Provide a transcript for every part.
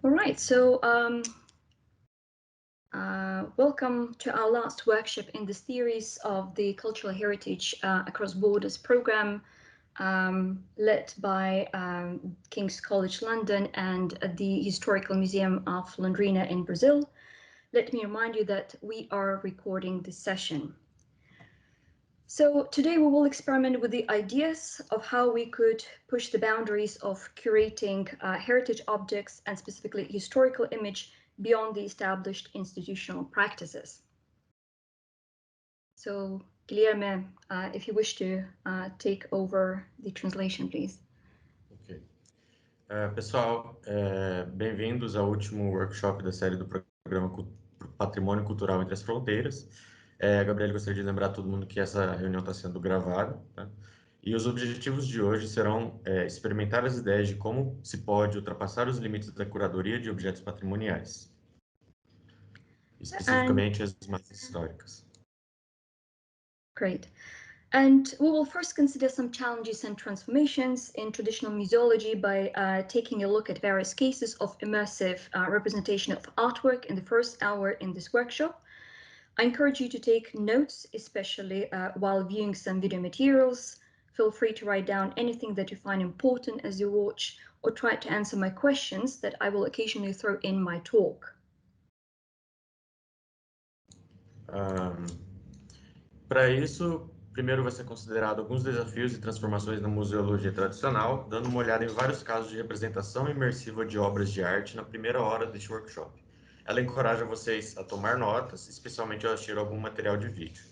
All right, so welcome to our last workshop in the series of the Cultural Heritage Across Borders program, led by King's College London and the Historical Museum of Londrina in Brazil. Let me remind you that we are recording this session. So today we will experiment with the ideas of how we could push the boundaries of curating heritage objects and specifically historical image beyond the established institutional practices. So Guilherme, if you wish to take over the translation, please. Ok. Pessoal, bem-vindos ao último workshop da série do programa Patrimônio Cultural entre as Fronteiras. Gabriele, gostaria de lembrar todo mundo que essa reunião está sendo gravada, tá? E os objetivos de hoje serão experimentar as ideias de como se pode ultrapassar os limites da curadoria de objetos patrimoniais, especificamente as mais históricas. Great. And we will first consider some challenges and transformations in traditional museology by taking a look at various cases of immersive representation of artwork in the first hour in this workshop. I encourage you to take notes, especially while viewing some video materials. Feel free to write down anything that you find important as you watch, or try to answer my questions that I will occasionally throw in my talk. Para isso, primeiro vai ser considerado alguns desafios e transformações na museologia tradicional, dando uma olhada em vários casos de representação imersiva de obras de arte na primeira hora deste workshop. Ela encoraja vocês a tomar notas, especialmente ao assistir algum material de vídeo.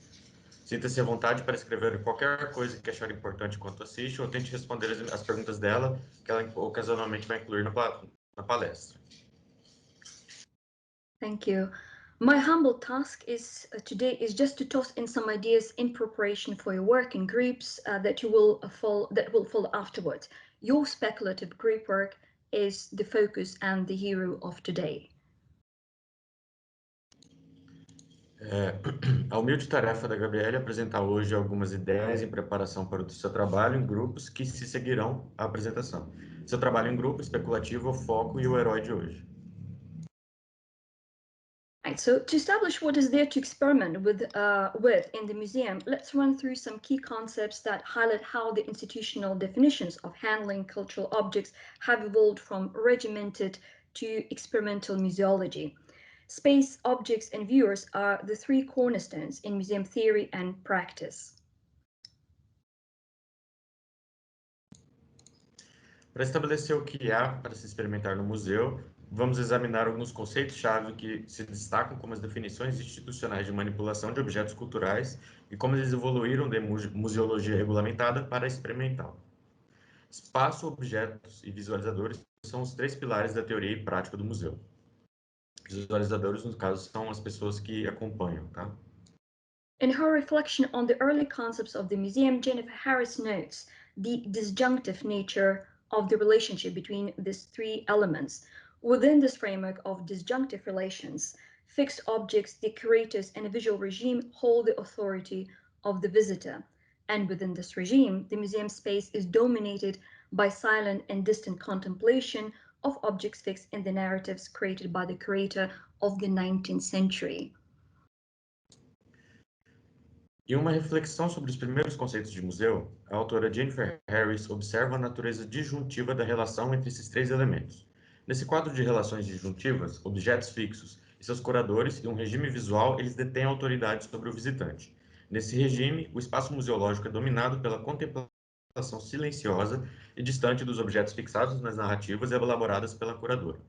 Sinta-se à vontade para escrever qualquer coisa que achar importante enquanto assiste, ou tente responder as perguntas dela, que ela ocasionalmente vai incluir na palestra. Thank you. My humble task today is just to toss in some ideas in preparation for your work in groups that will follow afterwards. Your speculative group work is the focus and the hero of today. A humilde tarefa da Gabriele é apresentar hoje algumas ideias em preparação para o seu trabalho em grupos que se seguirão à apresentação. Seu trabalho em grupo especulativo, o foco e o herói de hoje. Right, so to establish what is there to experiment with in the museum, let's run through some key concepts that highlight how the institutional definitions of handling cultural objects have evolved from regimented to experimental museology. Space, objects, and viewers are the three cornerstones in museum theory and practice. Para estabelecer o que há para se experimentar no museu, vamos examinar alguns conceitos-chave que se destacam como as definições institucionais de manipulação de objetos culturais e como eles evoluíram de museologia regulamentada para experimental. Espaço, objetos e visualizadores são os três pilares da teoria e prática do museu. Visualizadores, no caso, são as pessoas que acompanham, tá? In her reflection on the early concepts of the museum, Jennifer Harris notes the disjunctive nature of the relationship between these three elements. Within this framework of disjunctive relations, fixed objects, the curators, and a visual regime hold the authority of the visitor. And within this regime, the museum space is dominated by silent and distant contemplation of objects fixed in the narratives created by the curator of the 19th century. Em uma reflexão sobre os primeiros conceitos de museu, a autora Jennifer Harris observa a natureza disjuntiva da relação entre esses três elementos. Nesse quadro de relações disjuntivas, objetos fixos e seus curadores e um regime visual, eles detêm autoridade sobre o visitante. Nesse regime, o espaço museológico é dominado pela contemplação silenciosa e distante dos objetos fixados nas narrativas elaboradas pela curadora.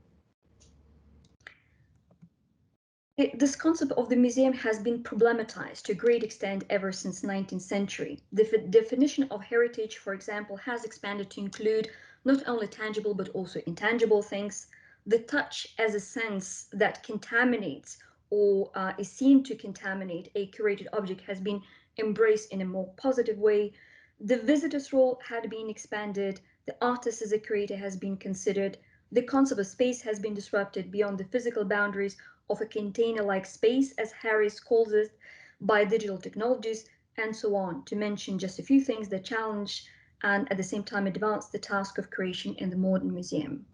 This concept of the museum has been problematized to a great extent ever since the 19th century. The definition of heritage, for example, has expanded to include not only tangible but also intangible things. The touch as a sense that contaminates or is seen to contaminate a curated object has been embraced in a more positive way. The visitor's role had been expanded. The artist as a curator has been considered. The concept of space has been disrupted beyond the physical boundaries of a container-like space, as Harris calls it, by digital technologies, and so on, to mention just a few things that challenge and at the same time advance the task of curation in the modern museum.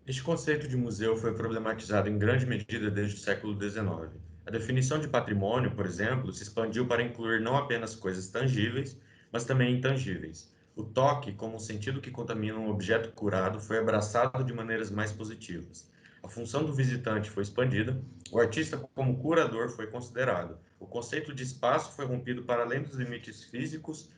Este conceito de museu foi problematizado em grande medida desde o século XIX. A definição de patrimônio, por exemplo, se expandiu para incluir não apenas coisas tangíveis, mas também intangíveis. O toque, como um sentido que contamina um objeto curado, foi abraçado de maneiras mais positivas. A função do visitante foi expandida, o artista, como curador, foi considerado. O conceito de espaço foi rompido para além dos limites físicos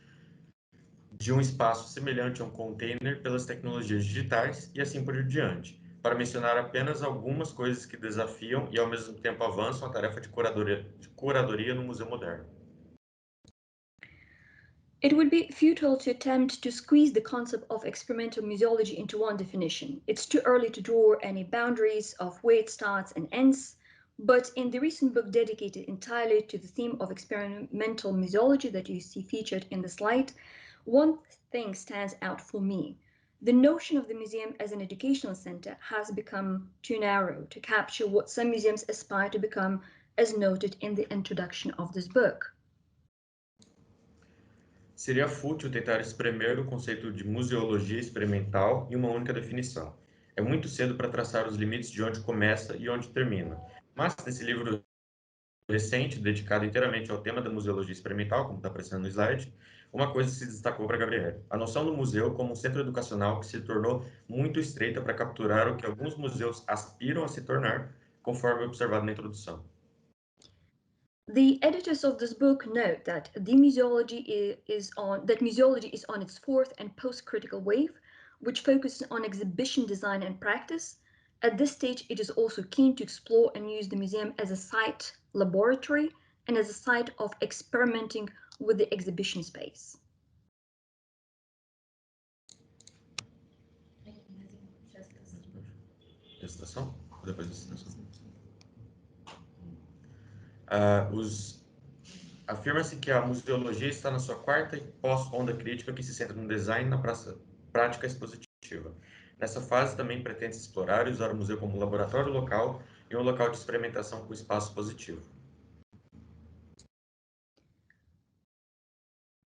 de um espaço semelhante a um container pelas tecnologias digitais e assim por diante, para mencionar apenas algumas coisas que desafiam e ao mesmo tempo avançam a tarefa de curadoria no museu moderno. It would be futile to attempt to squeeze the concept of experimental museology into one definition. It's too early to draw any boundaries of where it starts and ends, but in the recent book dedicated entirely to the theme of experimental museology that you see featured in the slide, one thing stands out for me. The notion of the museum as an educational center has become too narrow to capture what some museums aspire to become, as noted in the introduction of this book. Seria fútil tentar espremer o conceito de museologia experimental em uma única definição. É muito cedo para traçar os limites de onde começa e onde termina. Mas, nesse livro recente, dedicado inteiramente ao tema da museologia experimental, como está aparecendo no slide, uma coisa se destacou para Gabriele: a noção do museu como um centro educacional que se tornou muito estreita para capturar o que alguns museus aspiram a se tornar, conforme observado na introdução. The editors of this book note that museology is on its fourth and post-critical wave, which focuses on exhibition design and practice. At this stage, it is also keen to explore and use the museum as a site laboratory and as a site of experimenting with the exhibition space. Estação? Depois da estação. Afirma-se que a museologia está na sua quarta e pós-onda crítica, que se centra no design e na prática expositiva. Nessa fase, também pretende-se explorar e usar o museu como laboratório local e um local de experimentação com espaço positivo.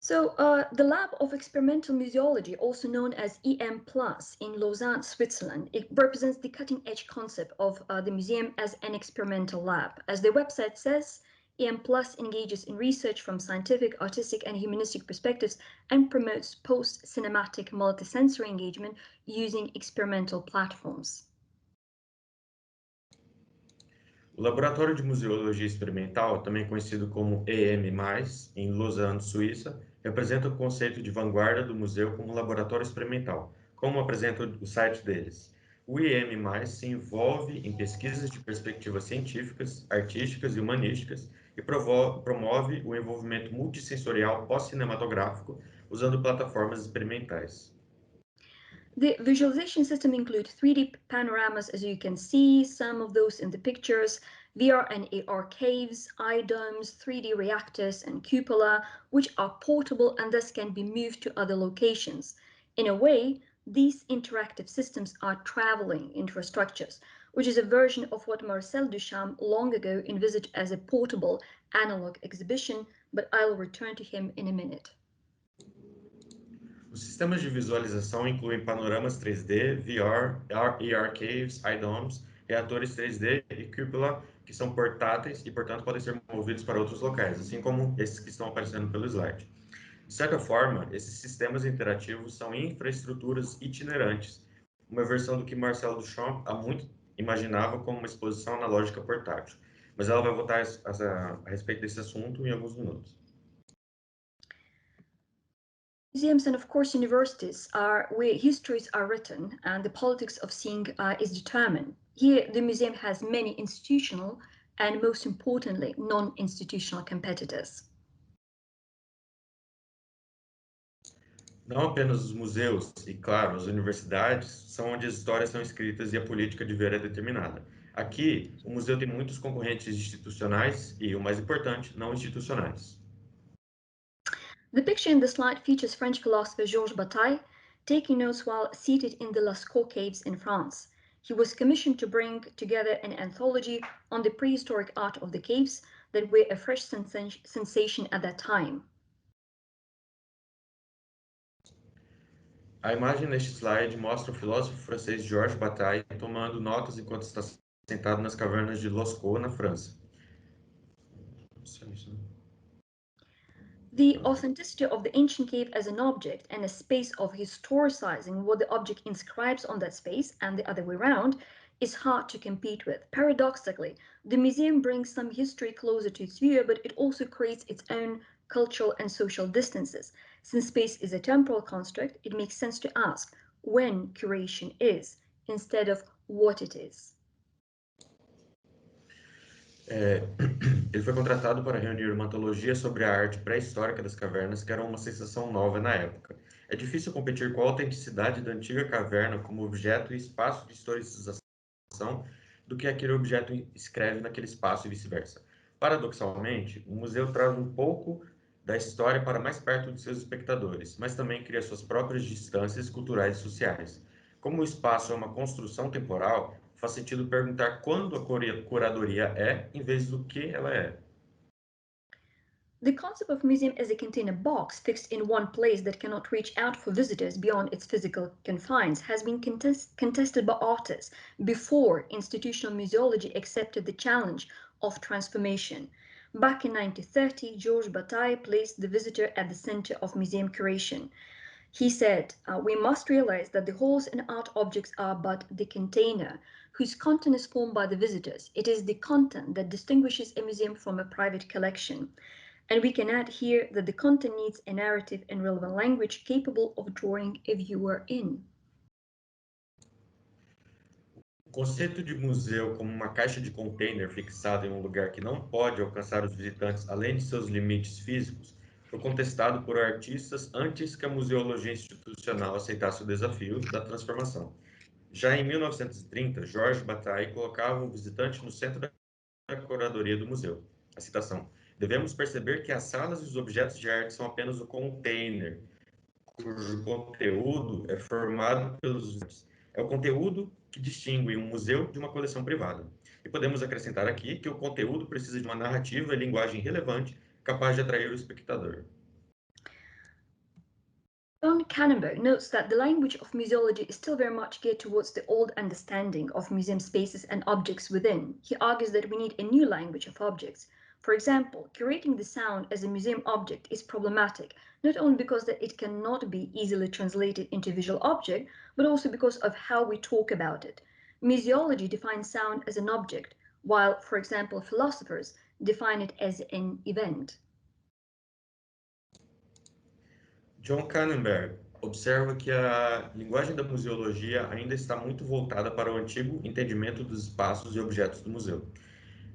So the Lab of Experimental Museology, also known as EM Plus in Lausanne, Switzerland, it represents the cutting-edge concept of the museum as an experimental lab. As the website says, EM Plus engages in research from scientific, artistic, and humanistic perspectives and promotes post-cinematic multisensory engagement using experimental platforms. O Laboratório de Museologia Experimental, também conhecido como EM+, em Lausanne, Suíça, representa o conceito de vanguarda do museu como laboratório experimental, como apresenta o site deles. O IEM+, se envolve em pesquisas de perspectivas científicas, artísticas e humanísticas e promove o envolvimento multissensorial pós-cinematográfico usando plataformas experimentais. The visualization system includes 3D panoramas, as you can see, some of those in the pictures, VR and AR caves, eye domes, 3D reactors, and cupola, which are portable and thus can be moved to other locations. In a way, these interactive systems are traveling infrastructures, which is a version of what Marcel Duchamp long ago envisaged as a portable analog exhibition, but I'll return to him in a minute. Os sistemas de visualização incluem panoramas 3D, VR, AR caves, iDomes, reatores 3D e cúpula, que são portáteis e, portanto, podem ser movidos para outros locais, assim como esses que estão aparecendo pelo slide. De certa forma, esses sistemas interativos são infraestruturas itinerantes, uma versão do que Marcel Duchamp há muito imaginava como uma exposição analógica portátil. Mas ela vai voltar a respeito desse assunto em alguns minutos. Museums and of course universities are where histories are written and the politics of seeing is determined. Here the museum has many institutional and most importantly non-institutional competitors. Não apenas os museus e, claro, as universidades são onde as histórias são escritas e a política de ver é determinada. Aqui, o museu tem muitos concorrentes institucionais e, o mais importante, não institucionais. The picture in the slide features French philosopher Georges Bataille taking notes while seated in the Lascaux caves in France. He was commissioned to bring together an anthology on the prehistoric art of the caves that were a fresh sensation at that time. A imagem neste slide mostra o filósofo francês Georges Bataille tomando notas enquanto está sentado nas cavernas de Lascaux, na França. The authenticity of the ancient cave as an object and a space of historicizing what the object inscribes on that space and the other way around is hard to compete with. Paradoxically, the museum brings some history closer to its viewer, but it also creates its own cultural and social distances. Since space is a temporal construct, it makes sense to ask when curation is instead of what it is. Ele foi contratado para reunir uma antologia sobre a arte pré-histórica das cavernas, que era uma sensação nova na época. É difícil competir com a autenticidade da antiga caverna como objeto e espaço de historicização do que aquele objeto escreve naquele espaço e vice-versa. Paradoxalmente, o museu traz um pouco da história para mais perto de seus espectadores, mas também cria suas próprias distâncias culturais e sociais. Como o espaço é uma construção temporal, faz sentido perguntar quando a curadoria é, em vez do que ela é. The concept of museum as a container box fixed in one place that cannot reach out for visitors beyond its physical confines has been contested by artists before institutional museology accepted the challenge of transformation. Back in 1930, Georges Bataille placed the visitor at the center of museum curation. He said, we must realize that the holes in art objects are but the container, whose content is formed by the visitors. It is the content that distinguishes a museum from a private collection. And we can add here that the content needs a narrative and relevant language capable of drawing a viewer in. O conceito de museu como uma caixa de container fixada em um lugar que não pode alcançar os visitantes além de seus limites físicos foi contestado por artistas antes que a museologia institucional aceitasse o desafio da transformação. Já em 1930, Georges Bataille colocava o visitante no centro da curadoria do museu. A citação: devemos perceber que as salas e os objetos de arte são apenas o container, cujo conteúdo é formado pelos visitantes. É o conteúdo que distingue um museu de uma coleção privada. E podemos acrescentar aqui que o conteúdo precisa de uma narrativa e linguagem relevante, capaz de atrair o espectador. John Cannonberg notes that the language of museology is still very much geared towards the old understanding of museum spaces and objects within. He argues that we need a new language of objects. For example, curating the sound as a museum object is problematic, not only because that it cannot be easily translated into visual object, but also because of how we talk about it. Museology defines sound as an object, while, for example, philosophers define it as an event. John Cannonberg observa que a linguagem da museologia ainda está muito voltada para o antigo entendimento dos espaços e objetos do museu.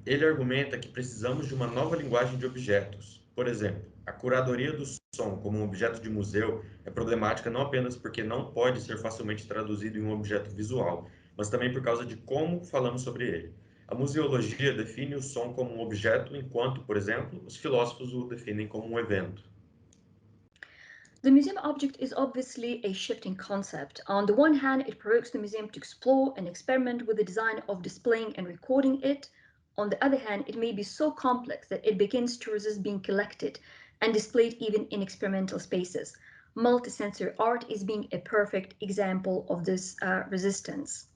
Ele argumenta que precisamos de uma nova linguagem de objetos. Por exemplo, a curadoria do som como um objeto de museu é problemática não apenas porque não pode ser facilmente traduzido em um objeto visual, mas também por causa de como falamos sobre ele. A museologia define o som como um objeto, enquanto, por exemplo, os filósofos o definem como um evento. The museum object is obviously a shifting concept. On the one hand, it provokes the museum to explore and experiment with the design of displaying and recording it. On the other hand, it may be so complex that it begins to resist being collected and displayed even in experimental spaces. Multisensory art is being a perfect example of this resistance.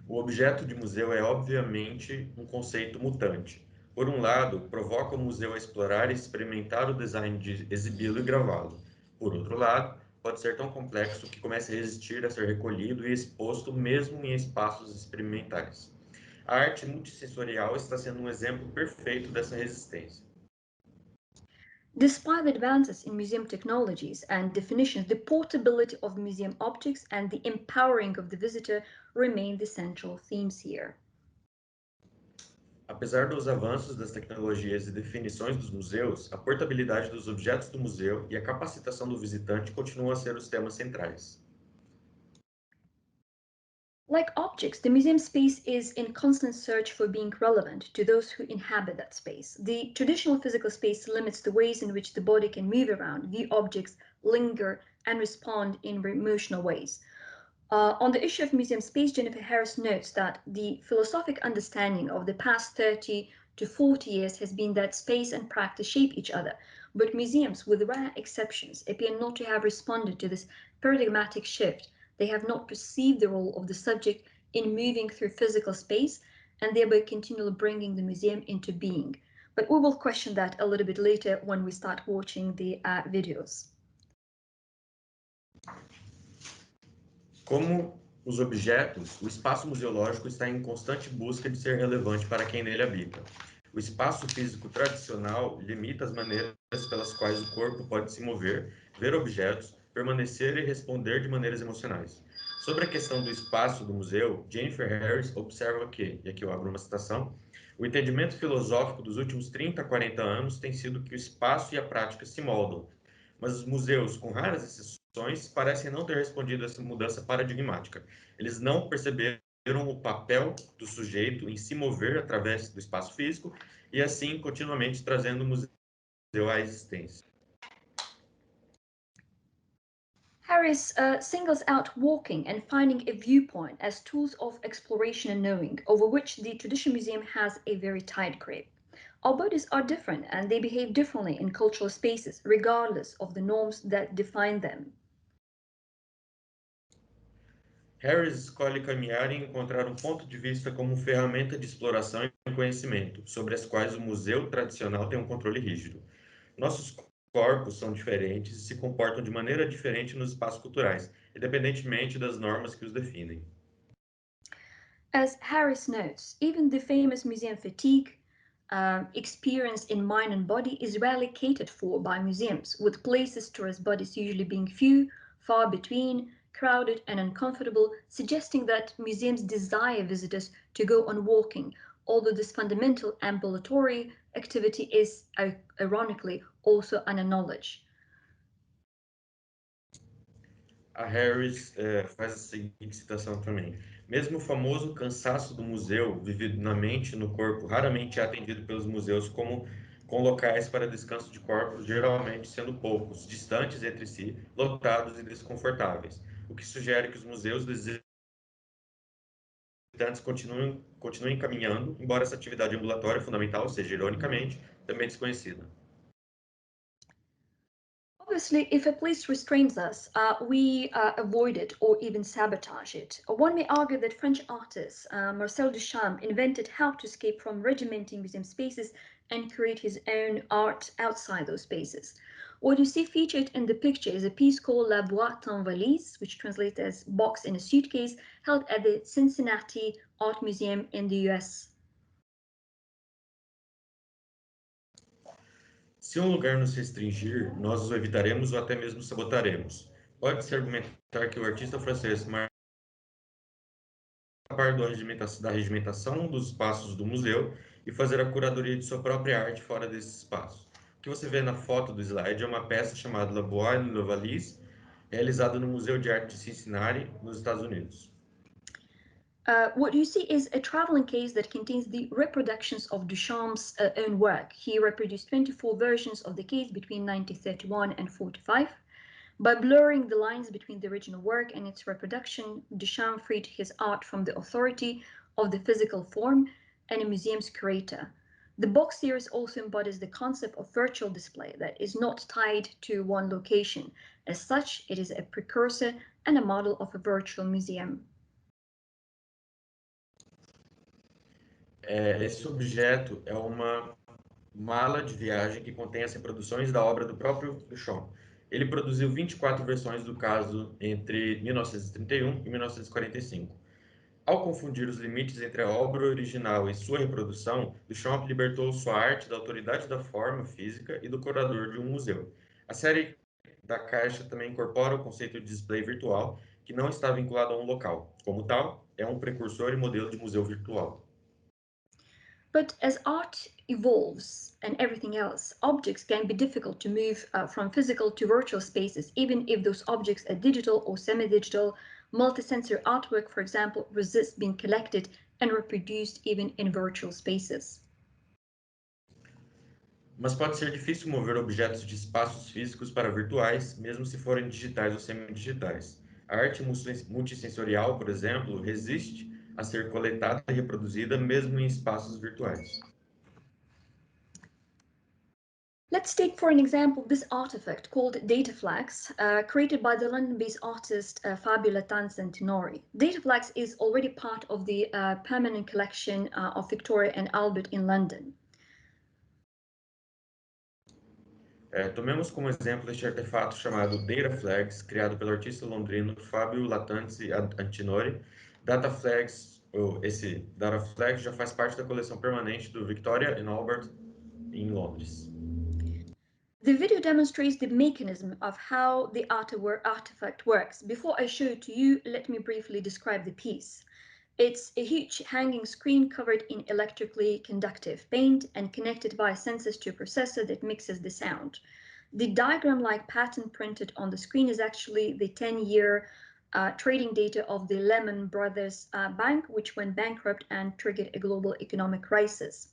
O objeto de museu é, obviamente, um conceito mutante. Por um lado, provoca o museu a explorar e experimentar o design de exibi-lo e gravá-lo. Por outro lado, pode ser tão complexo que comece a resistir a ser recolhido e exposto mesmo em espaços experimentais. A arte multissensorial está sendo um exemplo perfeito dessa resistência. Despite the advances in museum technologies and definitions, the portability of museum objects and the empowering of the visitor remain the central themes here. Apesar dos avanços das tecnologias e definições dos museus, a portabilidade dos objetos do museu e a capacitação do visitante continuam a ser os temas centrais. Like objects, the museum space is in constant search for being relevant to those who inhabit that space. The traditional physical space limits the ways in which the body can move around, view objects, linger, and respond in emotional ways. On the issue of museum space, Jennifer Harris notes that the philosophic understanding of the past 30 to 40 years has been that space and practice shape each other. But museums, with rare exceptions, appear not to have responded to this paradigmatic shift. They have not perceived the role of the subject in moving through physical space and thereby continually bringing the museum into being. But we will question that a little bit later when we start watching the videos. Como os objetos, o espaço museológico está em constante busca de ser relevante para quem nele habita. O espaço físico tradicional limita as maneiras pelas quais o corpo pode se mover, ver objetos, permanecer e responder de maneiras emocionais. Sobre a questão do espaço do museu, Jennifer Harris observa que, e aqui eu abro uma citação, o entendimento filosófico dos últimos 30 a 40 anos tem sido que o espaço e a prática se moldam, mas os museus, com raras exceções, parecem não ter respondido a essa mudança paradigmática. Eles não perceberam o papel do sujeito em se mover através do espaço físico e, assim, continuamente trazendo o museu à existência. Harris singles out walking and finding a viewpoint as tools of exploration and knowing, over which the traditional museum has a very tight grip. Our bodies are different and they behave differently in cultural spaces, regardless of the norms that define them. Harris escolhe caminhar e encontrar um ponto de vista como ferramenta de exploração e conhecimento, sobre as quais o museu tradicional tem um controle rígido. Nossos corpos são diferentes e se comportam de maneira diferente nos espaços culturais, independentemente das normas que os definem. As Harris notes, even the famous museum fatigue experienced in mind and body is rarely catered for by museums, with places to rest bodies usually being few, far between, crowded and uncomfortable, suggesting that museums desire visitors to go on walking, although this fundamental ambulatory activity is, ironically, also unacknowledged. A Harris faz a seguinte citação também. Mesmo o famoso cansaço do museu, vivido na mente e no corpo, raramente é atendido pelos museus como com locais para descanso de corpos, geralmente sendo poucos, distantes entre si, lotados e desconfortáveis, o que sugere que os museus visitantes continuem caminhando, embora essa atividade ambulatória fundamental seja, ironicamente, também desconhecida. Obviously, if a place restrains us, we avoid it or even sabotage it. One may argue that French artist Marcel Duchamp invented how to escape from regimenting museum spaces and create his own art outside those spaces. What you see featured in the picture is a piece called La Boîte en Valise, which translates as box in a suitcase, held at the Cincinnati Art Museum in the US. Se um lugar nos restringir, nós o evitaremos ou até mesmo sabotaremos. Pode-se argumentar que o artista francês marca parte da regimentação dos espaços do museu e fazer a curadoria de sua própria arte fora desses espaços. O que você vê na foto do slide é uma peça chamada La Boîte en Valise, realizada no Museu de Arte de Cincinnati, nos Estados Unidos. What you see is a traveling case that contains the reproductions of Duchamp's own work. He reproduced 24 versions of the case between 1931 and 45. By blurring the lines between the original work and its reproduction, Duchamp freed his art from the authority of the physical form and a museum's curator. The box series also embodies the concept of virtual display that is not tied to one location. As such, it is a precursor and a model of a virtual museum. Esse objeto é uma mala de viagem que contém as reproduções da obra do próprio Duchamp. Ele produziu 24 versões do caso entre 1931 e 1945. Ao confundir os limites entre a obra original e sua reprodução, Duchamp libertou sua arte da autoridade da forma física e do curador de um museu. A série da caixa também incorpora o conceito de display virtual, que não está vinculado a um local. Como tal, é um precursor e modelo de museu virtual. But as art evolves and everything else, objects can be difficult to move from physical to virtual spaces, even if those objects are digital or semi-digital. Multisensory artwork, for example, resists being collected and reproduced even in virtual spaces. Mas pode ser difícil mover objetos de espaços físicos para virtuais, mesmo se forem digitais ou semidigitais. A arte multissensorial, por exemplo, resiste a ser coletada e reproduzida mesmo em espaços virtuais. Let's take for an example this artifact called Dataflex, created by the London-based artist Fabio Lattanza-Antinori. Dataflex is already part of the permanent collection of Victoria and Albert in London. Tomemos como exemplo este artefato chamado Dataflex, criado pelo artista londrino Fabio Lattanza-Antinori. Esse Dataflex já faz parte da coleção permanente do Victoria and Albert em Londres. The video demonstrates the mechanism of how the artifact works. Before I show it to you, let me briefly describe the piece. It's a huge hanging screen covered in electrically conductive paint and connected via sensors to a processor that mixes the sound. The diagram-like pattern printed on the screen is actually the 10-year trading data of the Lehman Brothers Bank, which went bankrupt and triggered a global economic crisis.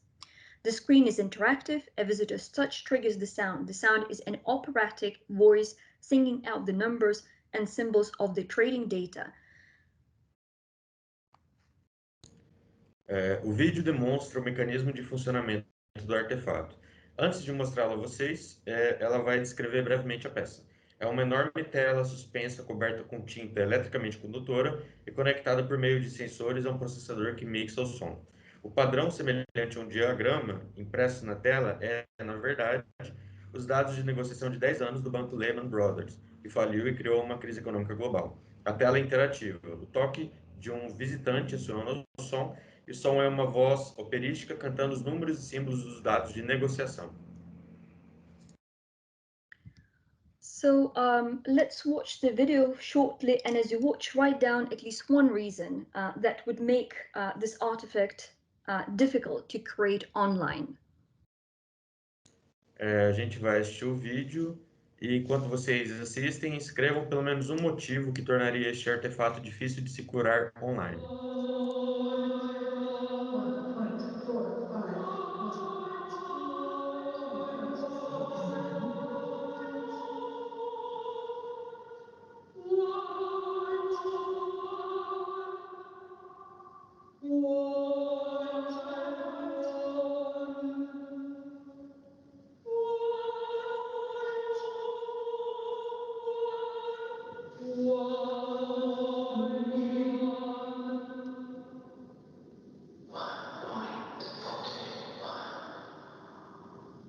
The screen is interactive. A visitor's touch triggers the sound. The sound is an operatic voice singing out the numbers and symbols of the trading data. O vídeo demonstra o mecanismo de funcionamento do artefato. Antes de mostrá-lo a vocês, ela vai descrever brevemente a peça. É uma enorme tela suspensa coberta com tinta eletricamente condutora e conectada por meio de sensores a um processador que mixa o som. O padrão semelhante a um diagrama impresso na tela na verdade, os dados de negociação de 10 anos do banco Lehman Brothers, que faliu e criou uma crise econômica global. A tela é interativa. O toque de um visitante aciona o som, e o som é uma voz operística cantando os números e símbolos dos dados de negociação. So let's watch the video shortly, and as you watch, write down at least one reason that would make this artifact difficult to create online. A gente vai assistir o vídeo e enquanto vocês assistem, escrevam pelo menos um motivo que tornaria este artefato difícil de se curar online.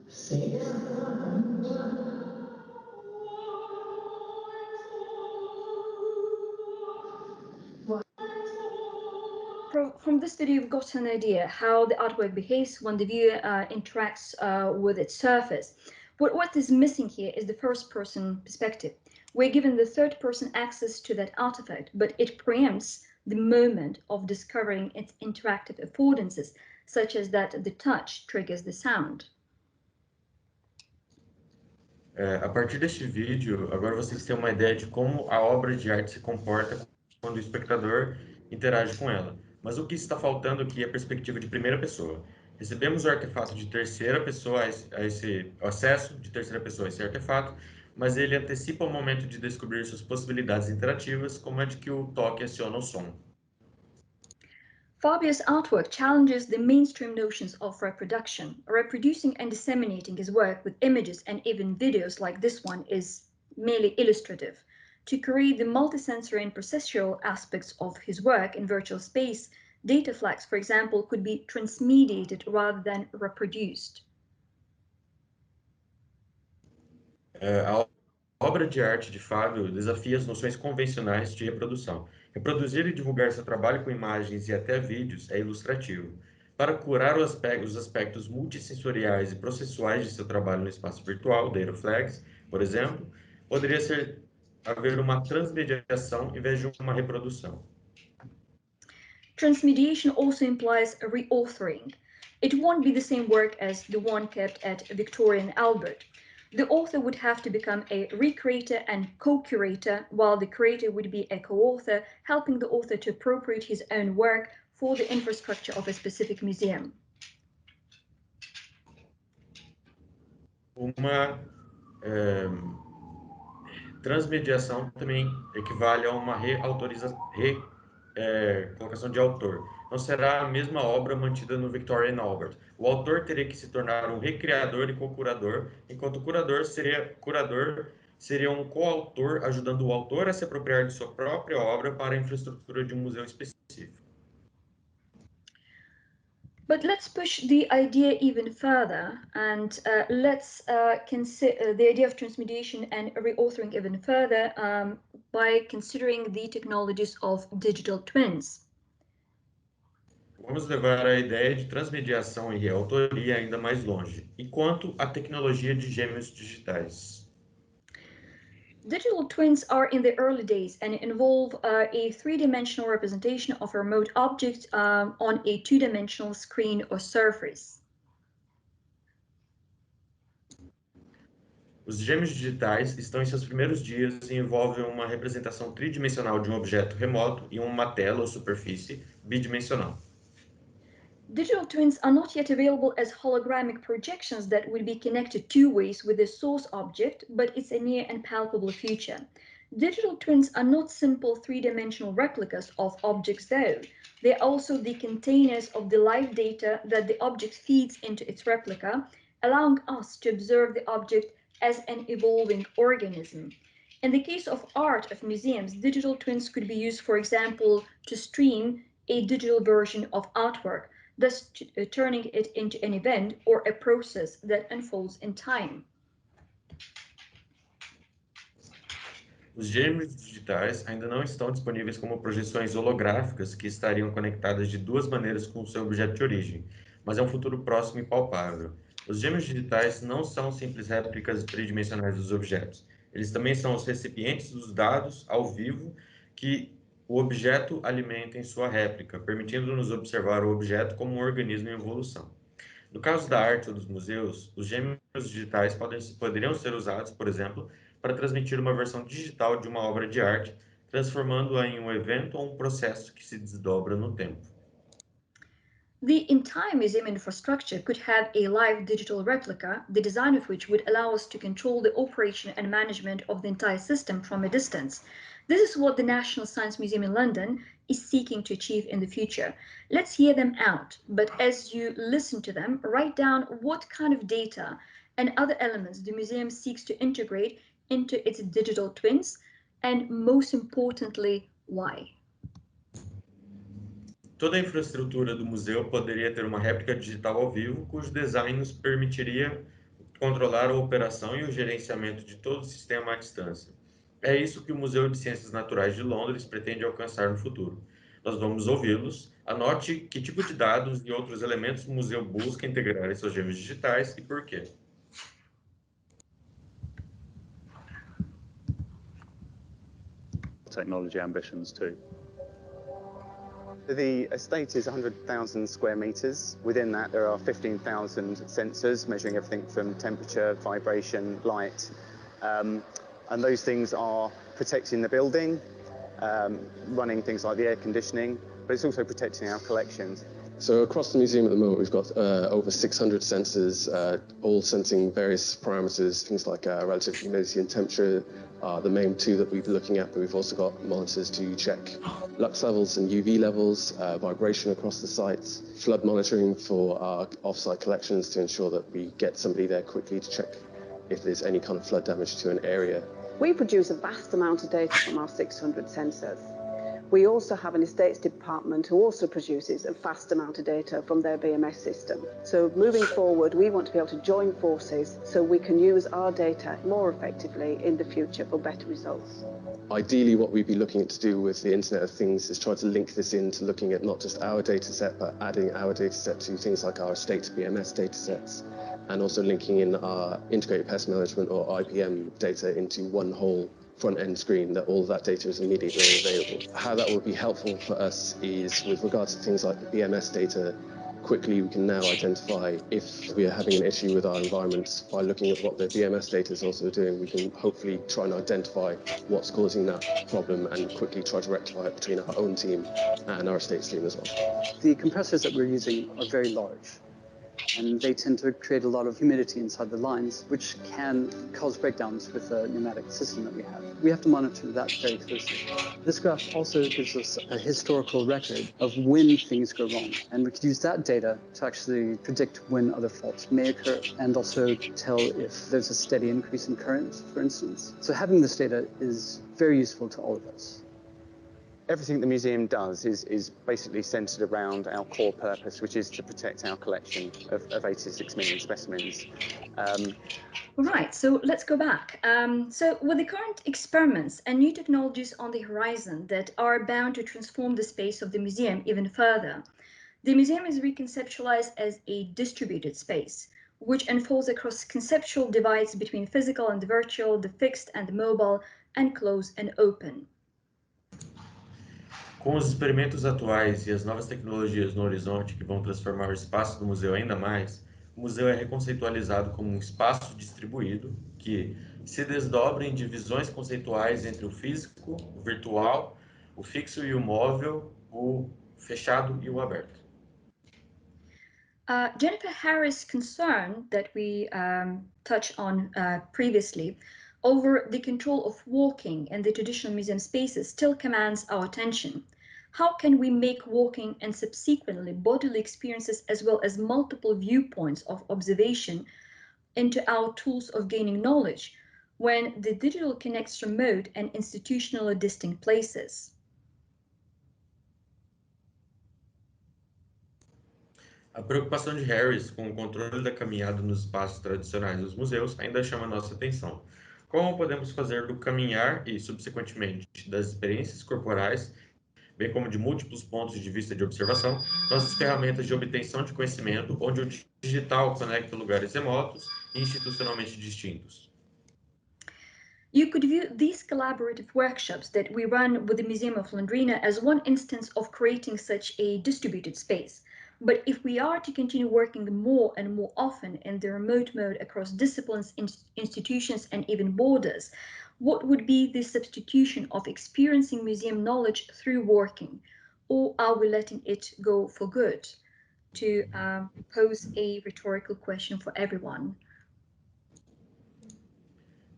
611. From this video, you've got an idea how the artwork behaves when the viewer interacts with its surface. What is missing here is the first-person perspective. We're given the third-person access to that artifact, but it preempts the moment of discovering its interactive affordances, such as that the touch triggers the sound. A partir deste vídeo, agora vocês têm uma ideia de como a obra de arte se comporta quando o espectador interage com ela. Mas o que está faltando aqui é a perspectiva de primeira pessoa. Recebemos o artefato de terceira pessoa, o acesso de terceira pessoa a esse artefato, mas ele antecipa o momento de descobrir suas possibilidades interativas, como a de que o toque aciona o som. Fabio's artwork challenges the mainstream notions of reproduction. Reproducing and disseminating his work with images and even videos like this one is merely illustrative. To create the multisensory and processual aspects of his work in virtual space, Dataflex, for example, could be transmediated rather than reproduced. A obra de arte de Fábio desafia as noções convencionais de reprodução. Reproduzir e divulgar seu trabalho com imagens e até vídeos é ilustrativo. Para curar os aspectos multissensoriais e processuais de seu trabalho no espaço virtual, Dataflex, por exemplo, poderia haver uma transmediação em vez de uma reprodução. Transmediation also implies a reauthoring. It won't be the same work as the one kept at Victoria and Albert. The author would have to become a recreator and co-curator, while the curator would be a co-author, helping the author to appropriate his own work for the infrastructure of a specific museum. Uma transmediação também equivale a uma colocação de autor. Não será a mesma obra mantida no Victoria and Albert. O autor teria que se tornar um recriador e co-curador, enquanto o curador seria um coautor, ajudando o autor a se apropriar de sua própria obra para a infraestrutura de um museu específico. But let's push the idea even further, and let's consider the idea of transmediation and reauthoring even further by considering the technologies of digital twins. Vamos levar a ideia de transmediação e reautoria ainda mais longe. E quanto à tecnologia de gêmeos digitais? Digital twins are in the early days and involve a three-dimensional representation of a remote object on a two-dimensional screen or surface. Os gêmeos digitais estão em seus primeiros dias e envolvem uma representação tridimensional de um objeto remoto em uma tela ou superfície bidimensional. Digital twins are not yet available as hologramic projections that will be connected two ways with the source object, but it's a near and palpable future. Digital twins are not simple three-dimensional replicas of objects though. They're also the containers of the live data that the object feeds into its replica, allowing us to observe the object as an evolving organism. In the case of art of museums, digital twins could be used, for example, to stream a digital version of artwork, thus turning it into an event or a process that unfolds in time. Os gêmeos digitais ainda não estão disponíveis como projeções holográficas que estariam conectadas de duas maneiras com o seu objeto de origem, mas é um futuro próximo e palpável. Os gêmeos digitais não são simples réplicas tridimensionais dos objetos. Eles também são os recipientes dos dados ao vivo que o objeto alimenta em sua réplica, permitindo-nos observar o objeto como um organismo em evolução. No caso da arte ou dos museus, os gêmeos digitais poderiam ser usados, por exemplo, para transmitir uma versão digital de uma obra de arte, transformando-a em um evento ou um processo que se desdobra no tempo. The entire museum infrastructure could have a live digital replica, the design of which would allow us to control the operation and management of the entire system from a distance. This is what the National Science Museum in London is seeking to achieve in the future. Let's hear them out, but as you listen to them, write down what kind of data and other elements the museum seeks to integrate into its digital twins, and most importantly, why. Toda a infraestrutura do museu poderia ter uma réplica digital ao vivo, cujo design nos permitiria controlar a operação e o gerenciamento de todo o sistema à distância. É isso que o Museu de Ciências Naturais de Londres pretende alcançar no futuro. Nós vamos ouvi-los. Anote que tipo de dados e outros elementos o museu busca integrar em seus gêmeos digitais e por quê. Technology ambitions too. The estate is 100,000 square metres. Within that, there are 15,000 sensors measuring everything from temperature, vibration, light. And those things are protecting the building, running things like the air conditioning, but it's also protecting our collections. So across the museum at the moment, we've got over 600 sensors, all sensing various parameters, things like relative humidity and temperature are the main two that we'll be looking at, but we've also got monitors to check lux levels and UV levels, vibration across the sites, flood monitoring for our off-site collections to ensure that we get somebody there quickly to check if there's any kind of flood damage to an area. We produce a vast amount of data from our 600 sensors. We also have an estates department who also produces a vast amount of data from their BMS system. So moving forward, we want to be able to join forces so we can use our data more effectively in the future for better results. Ideally, what we'd be looking to do with the Internet of Things is try to link this into looking at not just our data set, but adding our data set to things like our estate BMS data sets, and also linking in our integrated pest management or IPM data into one whole front-end screen that all of that data is immediately available. How that would be helpful for us is with regards to things like the BMS data, quickly we can now identify if we are having an issue with our environment by looking at what the BMS data is also doing. We can hopefully try and identify what's causing that problem and quickly try to rectify it between our own team and our estates team as well. The compressors that we're using are very large. and they tend to create a lot of humidity inside the lines, which can cause breakdowns with the pneumatic system that we have. We have to monitor that very closely. This graph also gives us a historical record of when things go wrong, and we could use that data to actually predict when other faults may occur, and also tell if there's a steady increase in current, for instance. So having this data is very useful to all of us. Everything the museum does is basically centred around our core purpose, which is to protect our collection of 86 million specimens. Right, so let's go back. So with the current experiments and new technologies on the horizon that are bound to transform the space of the museum even further, the museum is reconceptualized as a distributed space, which unfolds across conceptual divides between physical and virtual, the fixed and the mobile, and close and open. Com os experimentos atuais e as novas tecnologias no horizonte que vão transformar o espaço do museu ainda mais, o museu é reconceitualizado como um espaço distribuído que se desdobra em divisões conceituais entre o físico, o virtual, o fixo e o móvel, o fechado e o aberto. Jennifer Harris' concern that we touched on previously over the control of walking in the traditional museum spaces still commands our attention. How can we make walking and subsequently bodily experiences as well as multiple viewpoints of observation into our tools of gaining knowledge when the digital connects remote and institutionally distinct places? A preocupação de Harris com o controle da caminhada nos espaços tradicionais dos museus ainda chama nossa atenção. Como podemos fazer do caminhar e, subsequentemente, das experiências corporais, bem como de múltiplos pontos de vista de observação, nossas ferramentas de obtenção de conhecimento, onde o digital conecta lugares remotos e institucionalmente distintos? You could view these collaborative workshops that we run with the Museum of Londrina as one instance of creating such a distributed space. But if we are to continue working more and more often in the remote mode across disciplines, institutions, and even borders, what would be the substitution of experiencing museum knowledge through working? Or are we letting it go for good? To pose a rhetorical question for everyone.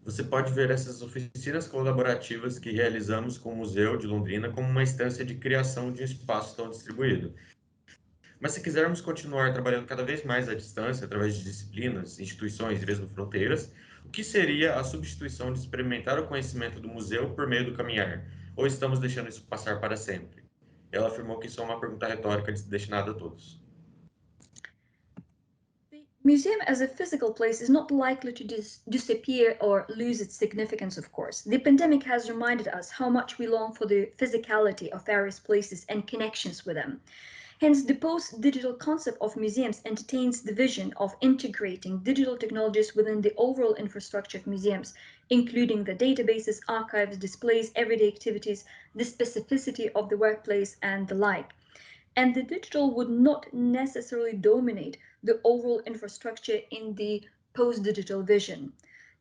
Você pode ver essas oficinas colaborativas que realizamos com o Museu de Londrina como uma instância de criação de um espaço tão distribuído. Mas se quisermos continuar trabalhando cada vez mais à distância, através de disciplinas, instituições e mesmo fronteiras, o que seria a substituição de experimentar o conhecimento do museu por meio do caminhar? Ou estamos deixando isso passar para sempre? Ela afirmou que isso é uma pergunta retórica destinada a todos. The museum as a physical place is not likely to disappear or lose its significance, of course. The pandemic has reminded us how much we long for the physicality of various places and connections with them. Hence, the post-digital concept of museums entertains the vision of integrating digital technologies within the overall infrastructure of museums, including the databases, archives, displays, everyday activities, the specificity of the workplace, and the like. And the digital would not necessarily dominate the overall infrastructure in the post-digital vision.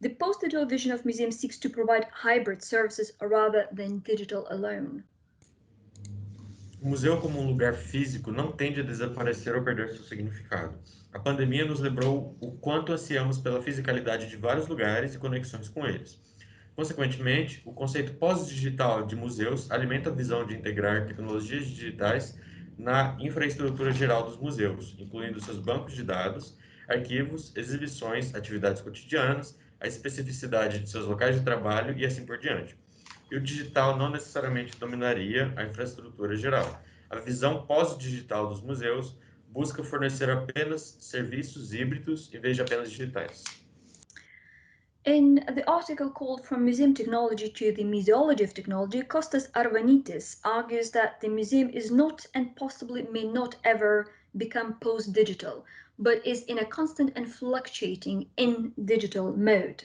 The post-digital vision of museums seeks to provide hybrid services rather than digital alone. O museu como um lugar físico não tende a desaparecer ou perder seu significado. A pandemia nos lembrou o quanto ansiamos pela fisicalidade de vários lugares e conexões com eles. Consequentemente, o conceito pós-digital de museus alimenta a visão de integrar tecnologias digitais na infraestrutura geral dos museus, incluindo seus bancos de dados, arquivos, exibições, atividades cotidianas, a especificidade de seus locais de trabalho e assim por diante. E o digital não necessariamente dominaria a infraestrutura geral. A visão pós-digital dos museus busca fornecer apenas serviços híbridos em vez de apenas digitais. In the article called From Museum Technology to the Museology of Technology, Kostas Arvanitis argues that the museum is not and possibly may not ever become post-digital, but is in a constant and fluctuating in digital mode.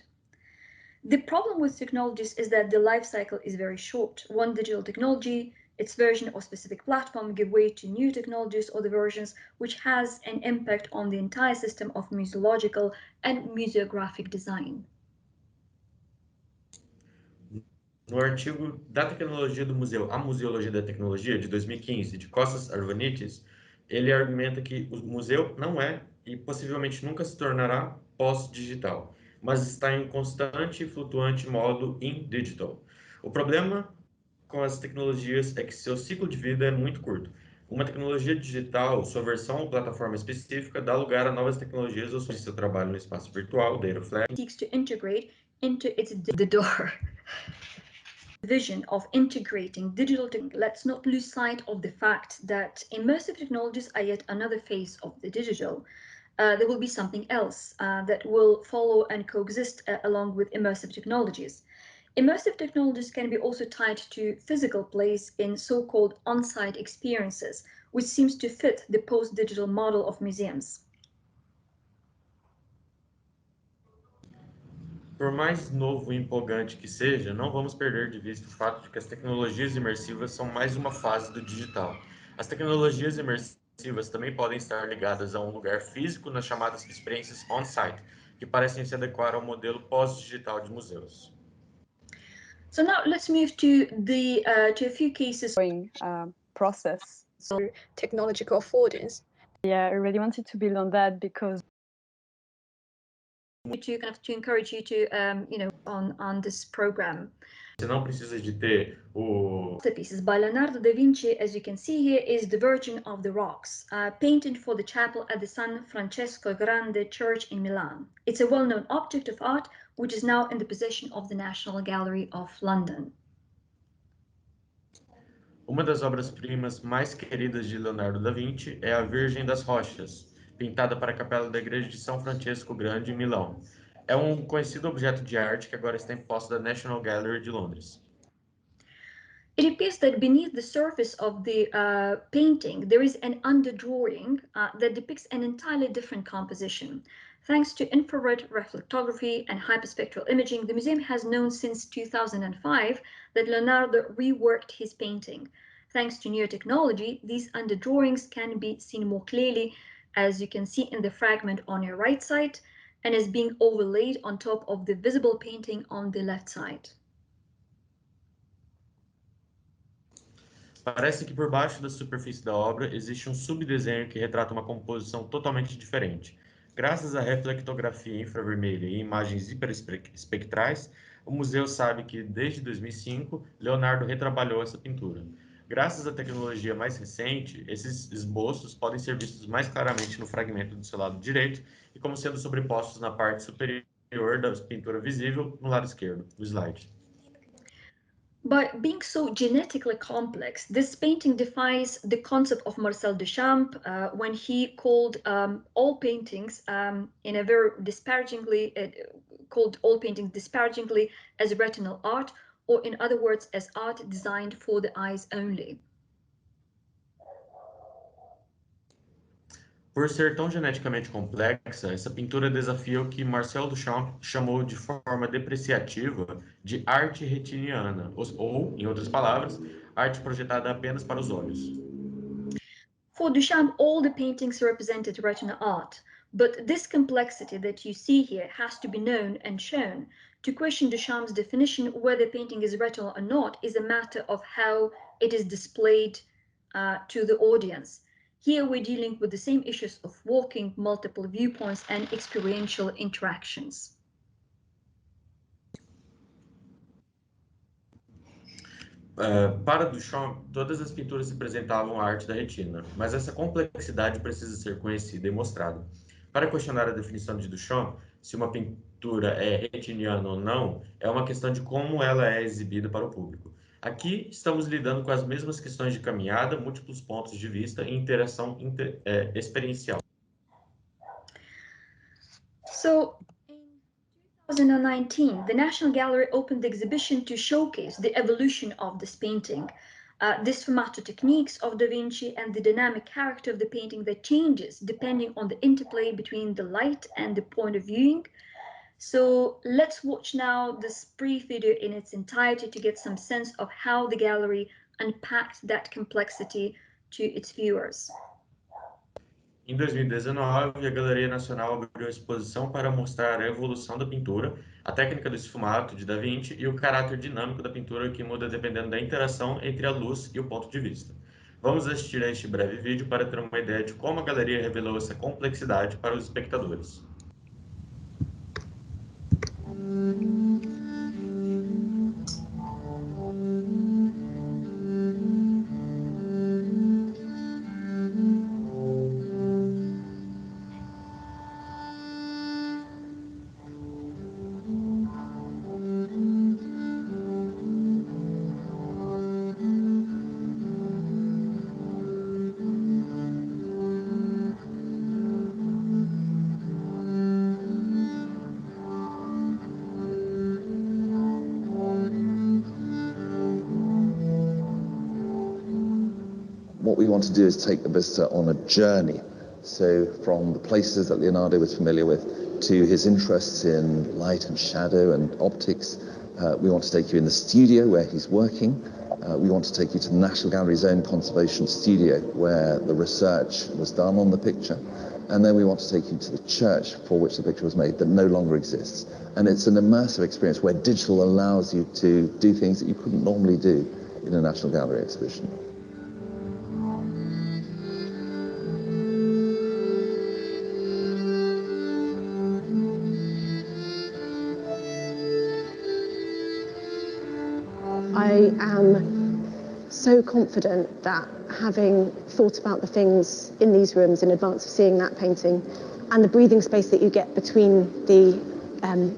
The problem with technologies is that the life cycle is very short. One digital technology, its version or specific platform give way to new technologies or the versions, which has an impact on the entire system of museological and museographic design. No artigo da tecnologia do museu, A Museologia da Tecnologia, de 2015, de Kostas Arvanitis, ele argumenta que o museu não é e possivelmente nunca se tornará pós-digital, mas está em constante e flutuante modo in-digital. O problema com as tecnologias é que seu ciclo de vida é muito curto. Uma tecnologia digital, sua versão ou plataforma específica, dá lugar a novas tecnologias ou seu trabalho no espaço virtual, Dataflex. Seeks to integrate into the door. Vision of integrating digital technology. Let's not lose sight of the fact that immersive technologies are yet another phase of the digital. There will be something else that will follow and coexist along with immersive technologies. Immersive technologies can be also tied to physical place in so-called on-site experiences, which seems to fit the post-digital model of museums. Por mais novo e empolgante que seja, não vamos perder de vista o fato de que as tecnologias imersivas são mais uma fase do digital. As tecnologias imersivas também podem estar ligadas a um lugar físico nas chamadas experiências on-site, que parecem se adequar ao modelo pós-digital de museus. So now let's move to a few cases. Process. So technological affordance. Yeah, I really wanted to build on that because to encourage you to on this program. Você não precisa de ter o Masterpieces by Leonardo da Vinci, as you can see here, is The Virgin of the Rocks, painted for the chapel at the San Francesco Grande Church in Milan. It's a well-known object of art, which is now in the possession of the National Gallery of London. Uma das obras-primas mais queridas de Leonardo da Vinci é a Virgem das Rochas, pintada para a capela da igreja de São Francesco Grande, em Milão. É um conhecido objeto de arte que agora está em posse da National Gallery de Londres. It appears that beneath the surface of the painting, there is an underdrawing that depicts an entirely different composition. Thanks to infrared reflectography and hyperspectral imaging, the museum has known since 2005 that Leonardo reworked his painting. Thanks to new technology, these underdrawings can be seen more clearly, as you can see in the fragment on your right side, and is being overlaid on top of the visible painting on the left side. Parece que por baixo da superfície da obra existe um subdesenho que retrata uma composição totalmente diferente. Graças à reflectografia infravermelha e imagens hiperespectrais, o museu sabe que, desde 2005, Leonardo retrabalhou essa pintura. Graças à tecnologia mais recente, esses esboços podem ser vistos mais claramente no fragmento do seu lado direito e como sendo sobrepostos na parte superior da pintura visível no lado esquerdo do slide. By being so genetically complex, this painting defies the concept of Marcel Duchamp when he called all paintings in a very disparagingly as retinal art, or in other words, as art designed for the eyes only. Por ser tão geneticamente complexa, essa pintura desafia o que Marcel Duchamp chamou de forma depreciativa de arte retiniana, ou, em outras palavras, arte projetada apenas para os olhos. For Duchamp, all the paintings represented retinal art, but this complexity that you see here has to be known and shown. To question Duchamp's definition whether painting is retinal or not is a matter of how it is displayed to the audience. Here we're dealing with the same issues of walking, multiple viewpoints, and experiential interactions. Para Duchamp, todas as pinturas representavam a arte da retina, mas essa complexidade precisa ser conhecida e mostrada. Para questionar a definição de Duchamp, se uma pintura é retiniana ou não, é uma questão de como ela é exibida para o público. Aqui estamos lidando com as mesmas questões de caminhada, múltiplos pontos de vista e interação experiencial. So, in 2019, the National Gallery opened the exhibition to showcase the evolution of this painting, the sfumato techniques of Da Vinci, and the dynamic character of the painting that changes depending on the interplay between the light and the point of viewing. So let's watch now this brief video in its entirety to get some sense of how the gallery unpacked that complexity to its viewers. Em 2019, a Galeria Nacional abriu a exposição para mostrar a evolução da pintura, a técnica do esfumato de Da Vinci e o caráter dinâmico da pintura que muda dependendo da interação entre a luz e o ponto de vista. Vamos assistir a este breve vídeo para ter uma ideia de como a galeria revelou essa complexidade para os espectadores. What we want to do is take the visitor on a journey. So from the places that Leonardo was familiar with to his interests in light and shadow and optics. We want to take you in the studio where he's working. We want to take you to the National Gallery's own conservation studio where the research was done on the picture. And then we want to take you to the church for which the picture was made that no longer exists. And it's an immersive experience where digital allows you to do things that you couldn't normally do in a National Gallery exhibition. I am so confident that having thought about the things in these rooms in advance of seeing that painting and the breathing space that you get between the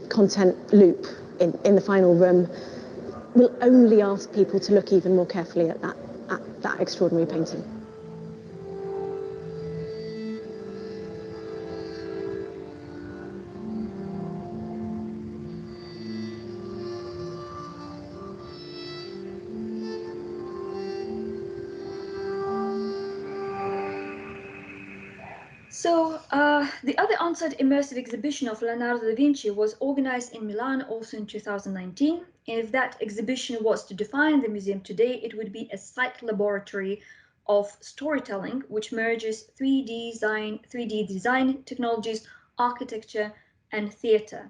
content loop in the final room will only ask people to look even more carefully at that extraordinary painting. So the other on-site immersive exhibition of Leonardo da Vinci was organized in Milan also in 2019. And if that exhibition was to define the museum today, it would be a site laboratory of storytelling, which merges 3D design technologies, architecture, and theater.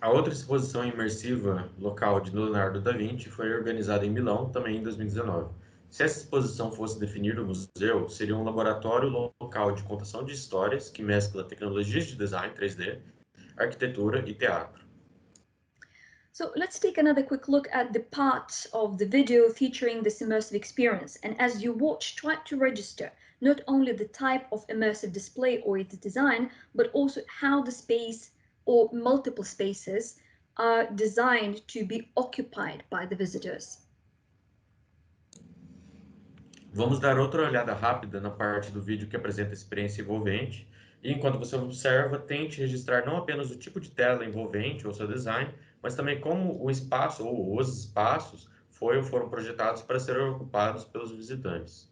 A outra exposição imersiva local de Leonardo da Vinci foi organizada em Milão, também em 2019. Se essa exposição fosse definir o museu, seria um laboratório local de contação de histórias que mescla tecnologias de design 3D, arquitetura e teatro. So let's take another quick look at the part of the video featuring this immersive experience. And as you watch, try to register not only the type of immersive display or its design, but also how the space or multiple spaces are designed to be occupied by the visitors. Vamos dar outra olhada rápida na parte do vídeo que apresenta a experiência envolvente. E enquanto você observa, tente registrar não apenas o tipo de tela envolvente ou seu design, mas também como o espaço ou os espaços foram projetados para serem ocupados pelos visitantes.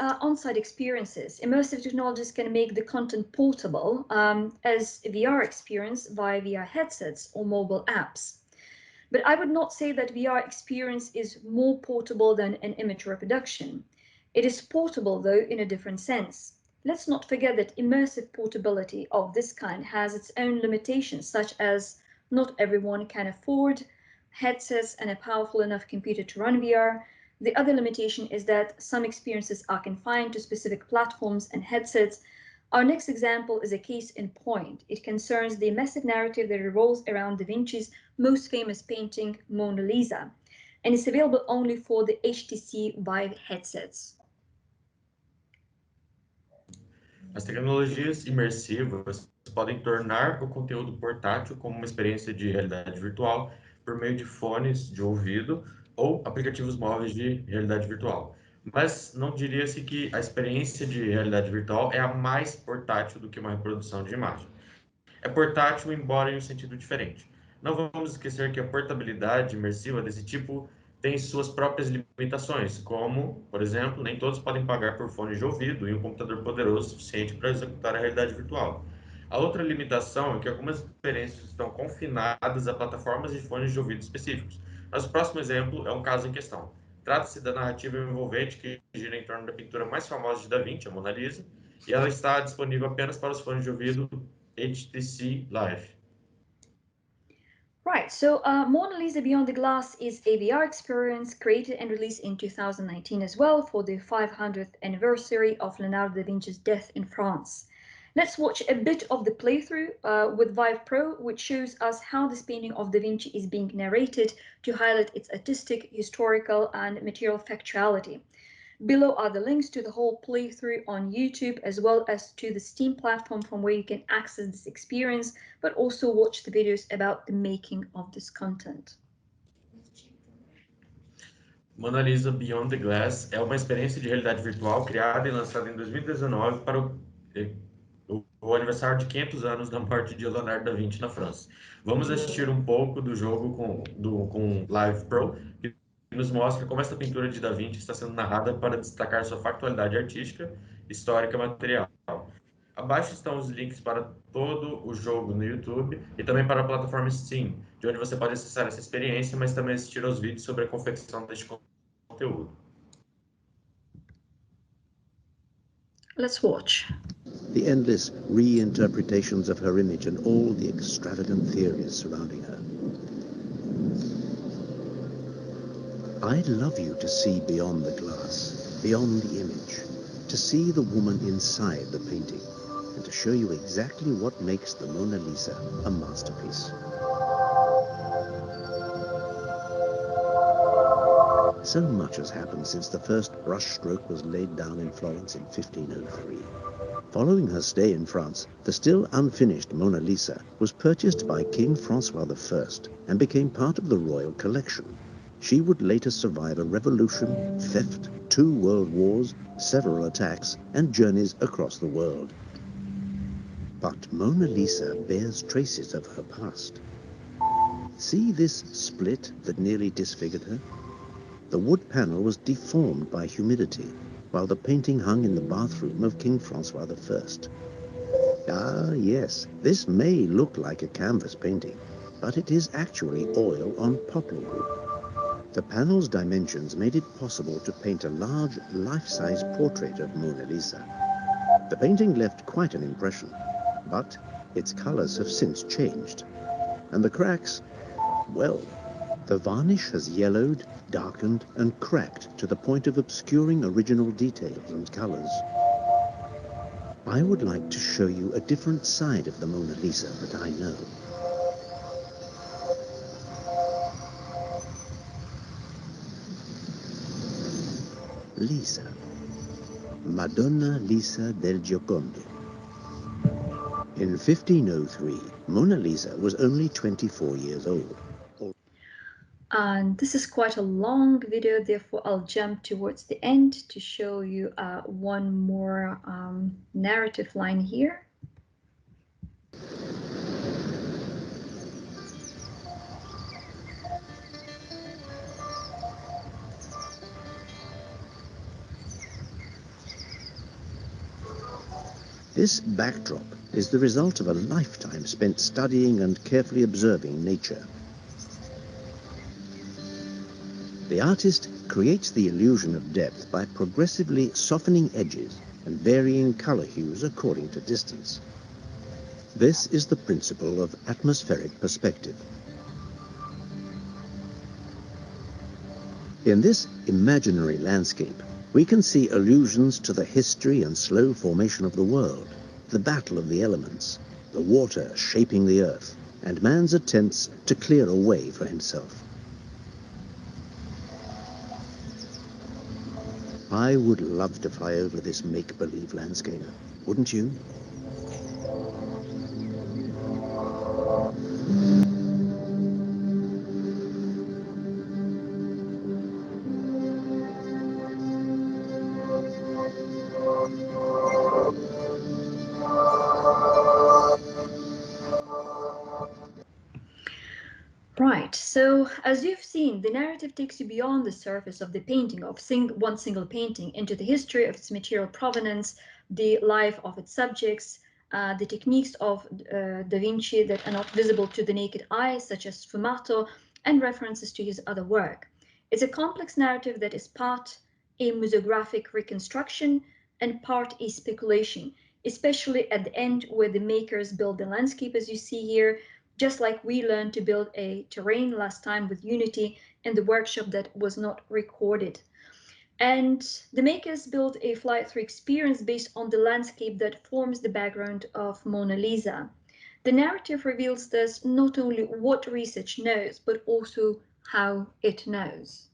on-site experiences. Immersive technologies can make the content portable as a VR experience via VR headsets or mobile apps. But I would not say that VR experience is more portable than an image reproduction. It is portable, though, in a different sense. Let's not forget that immersive portability of this kind has its own limitations, such as not everyone can afford headsets and a powerful enough computer to run VR. The other limitation is that some experiences are confined to specific platforms and headsets. Our next example is a case in point. It concerns the massive narrative that revolves around Da Vinci's most famous painting, Mona Lisa, and is available only for the HTC Vive headsets. As tecnologias imersivas podem tornar o conteúdo portátil como uma experiência de realidade virtual por meio de fones de ouvido ou aplicativos móveis de realidade virtual. Mas não diria-se que a experiência de realidade virtual é a mais portátil do que uma reprodução de imagem. É portátil, embora em um sentido diferente. Não vamos esquecer que a portabilidade imersiva desse tipo tem suas próprias limitações, como, por exemplo, nem todos podem pagar por fones de ouvido e um computador poderoso o suficiente para executar a realidade virtual. A outra limitação é que algumas experiências estão confinadas a plataformas de fones de ouvido específicos. Mas o próximo exemplo é um caso em questão. Trata-se da narrativa envolvente que gira em torno da pintura mais famosa de Da Vinci, a Mona Lisa, e ela está disponível apenas para os fones de ouvido HTC Live. Right, so Mona Lisa Beyond the Glass is a VR experience created and released in 2019 as well for the 500th anniversary of Leonardo da Vinci's death in France. Let's watch a bit of the playthrough with Vive Pro, which shows us how this painting of Da Vinci is being narrated to highlight its artistic, historical, and material factuality. Below are the links to the whole playthrough on YouTube, as well as to the Steam platform from where you can access this experience, but also watch the videos about the making of this content. Mona Lisa Beyond the Glass é uma experiência de realidade virtual criada e lançada em 2019 para o aniversário de 500 anos da morte de Leonardo da Vinci na França. Vamos assistir um pouco do jogo com Live Pro, que nos mostra como essa pintura de Da Vinci está sendo narrada para destacar sua factualidade artística, histórica e material. Abaixo estão os links para todo o jogo no YouTube e também para a plataforma Steam, de onde você pode acessar essa experiência, mas também assistir aos vídeos sobre a confecção deste conteúdo. Let's watch. The endless reinterpretations of her image and all the extravagant theories surrounding her. I'd love you to see beyond the glass, beyond the image, to see the woman inside the painting, and to show you exactly what makes the Mona Lisa a masterpiece. So much has happened since the first brushstroke was laid down in Florence in 1503. Following her stay in France, the still unfinished Mona Lisa was purchased by King Francois I and became part of the royal collection. She would later survive a revolution, theft, 2 world wars, several attacks, and journeys across the world. But Mona Lisa bears traces of her past. See this split that nearly disfigured her? The wood panel was deformed by humidity, while the painting hung in the bathroom of King Francois I. Ah, yes, this may look like a canvas painting, but it is actually oil on poplar wood. The panel's dimensions made it possible to paint a large, life-size portrait of Mona Lisa. The painting left quite an impression, but its colors have since changed. And the cracks, well, the varnish has yellowed, darkened, and cracked to the point of obscuring original details and colors. I would like to show you a different side of the Mona Lisa that I know. Lisa, Madonna Lisa del Giocondo. In 1503, Mona Lisa was only 24 years old. And this is quite a long video, therefore I'll jump towards the end to show you one more narrative line here. This backdrop is the result of a lifetime spent studying and carefully observing nature. The artist creates the illusion of depth by progressively softening edges and varying color hues according to distance. This is the principle of atmospheric perspective. In this imaginary landscape, we can see allusions to the history and slow formation of the world, the battle of the elements, the water shaping the earth, and man's attempts to clear a way for himself. I would love to fly over this make-believe landscape, wouldn't you? Right, so as you've seen, the narrative takes you beyond the surface of the painting, of one single painting, into the history of its material provenance, the life of its subjects, the techniques of Da Vinci that are not visible to the naked eye, such as sfumato, and references to his other work. It's a complex narrative that is part a museographic reconstruction and part a speculation, especially at the end where the makers build the landscape, as you see here, just like we learned to build a terrain last time with Unity in the workshop that was not recorded. And the makers built a fly-through experience based on the landscape that forms the background of Mona Lisa. The narrative reveals thus not only what research knows, but also how it knows.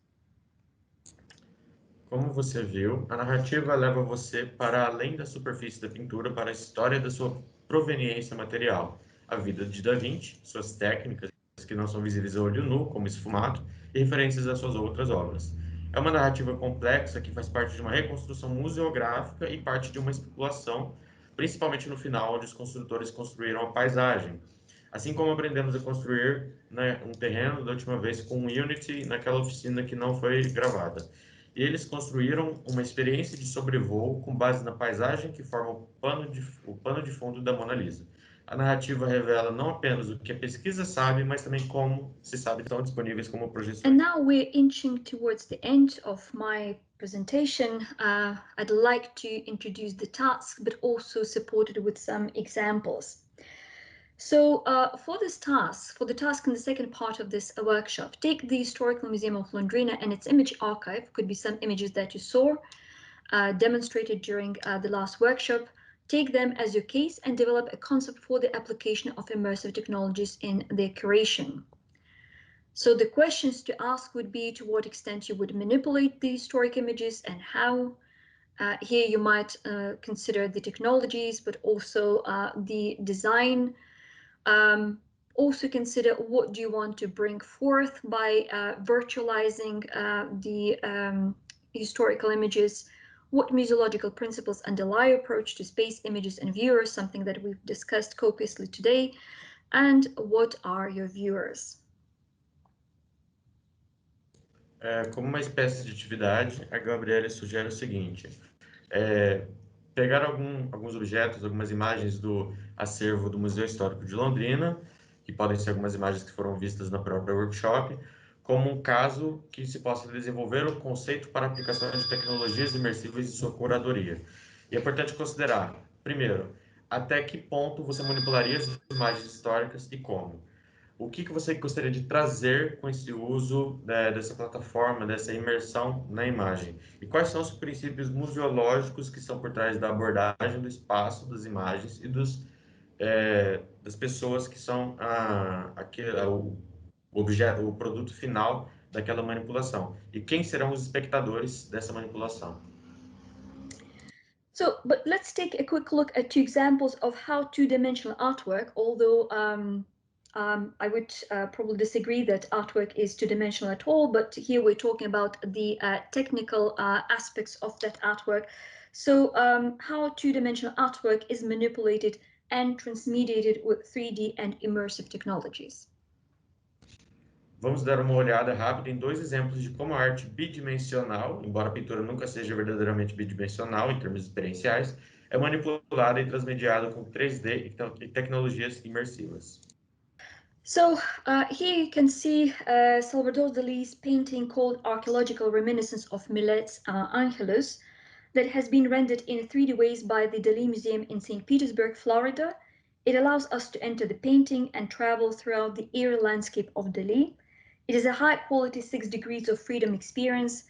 Como você viu, a narrativa leva você para além da superfície da pintura para a história da sua proveniência material, a vida de Da Vinci, suas técnicas que não são visíveis a olho nu, como esfumato, e referências às suas outras obras. É uma narrativa complexa que faz parte de uma reconstrução museográfica e parte de uma especulação, principalmente no final, onde os construtores construíram a paisagem. Assim como aprendemos a construir um terreno da última vez com Unity naquela oficina que não foi gravada. E eles construíram uma experiência de sobrevoo com base na paisagem que forma o pano de fundo da Mona Lisa. A narrativa revela não apenas o que a pesquisa sabe, mas também como se sabe estão disponíveis como projeções. And now we're inching towards the end of my presentation. I'd like to introduce the task, but also support it with some examples. So for the task in the second part of this workshop, take the Historical Museum of Londrina and its image archive, could be some images that you saw demonstrated during the last workshop, take them as your case and develop a concept for the application of immersive technologies in their curation. So the questions to ask would be to what extent you would manipulate the historic images and how. Here you might consider the technologies, but also the design. Also consider what do you want to bring forth by virtualizing the historical images, what museological principles underlie your approach to space, images, and viewers, something that we've discussed copiously today, and what are your viewers? Como uma espécie de atividade, a Gabriele sugere o seguinte: pegar alguns objetos, algumas imagens do acervo do Museu Histórico de Londrina, que podem ser algumas imagens que foram vistas na própria workshop, como um caso que se possa desenvolver o conceito para aplicação de tecnologias imersivas e sua curadoria. E é importante considerar, primeiro, até que ponto você manipularia as imagens históricas e como. O que você gostaria de trazer com esse uso dessa plataforma, dessa imersão na imagem? E quais são os princípios museológicos que estão por trás da abordagem do espaço, das imagens e das pessoas que são o produto final daquela manipulação? E quem serão os espectadores dessa manipulação? So, but let's take a quick look at two examples of how two-dimensional artwork, although I would probably disagree that artwork is two-dimensional at all, but here we're talking about the technical aspects of that artwork. So how two-dimensional artwork is manipulated and transmediated with 3D and immersive technologies. Vamos dar uma olhada rápida em dois exemplos de como a arte bidimensional, embora a pintura nunca seja verdadeiramente bidimensional em termos experienciais, É manipulado e transmediado com 3D e tecnologias imersivas. So here you can see Salvador Dali's painting called Archaeological Reminiscence of Millet's Angelus that has been rendered in 3D ways by the Dali Museum in St. Petersburg, Florida. It allows us to enter the painting and travel throughout the eerie landscape of Dali. It is a high-quality 6 degrees of freedom experience,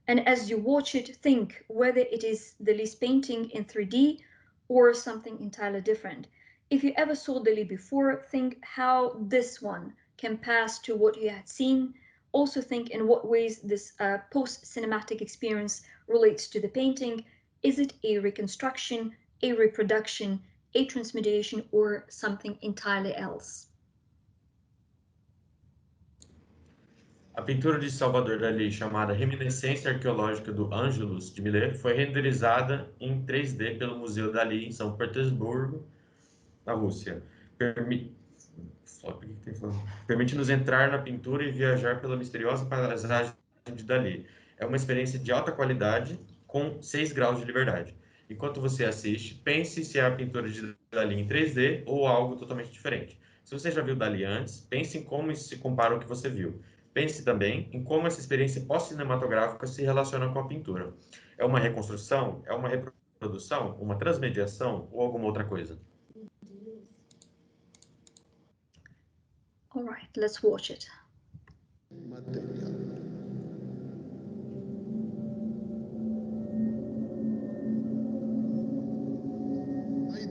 and as you watch it, think whether it is Dali's painting in 3D or something entirely different. If you ever saw Dali before, think how this one can pass to what you had seen. Also think in what ways this post-cinematic experience relates to the painting. Is it a reconstruction, a reproduction, a transmediation, or something entirely else? A pintura de Salvador Dalí, chamada Reminiscência Arqueológica do Ângelus de Millet, foi renderizada em 3D pelo Museu Dalí em São Petersburgo, na Rússia. Permite-nos entrar na pintura e viajar pela misteriosa paisagem de Dalí. É uma experiência de alta qualidade com 6 graus de liberdade. Enquanto você assiste, pense se é a pintura de Dalí em 3D ou algo totalmente diferente. Se você já viu Dalí antes, pense em como isso se compara ao que você viu. Pense também em como essa experiência pós-cinematográfica se relaciona com a pintura. É uma reconstrução? É uma reprodução? Uma transmediação? Ou alguma outra coisa? All right, let's watch it.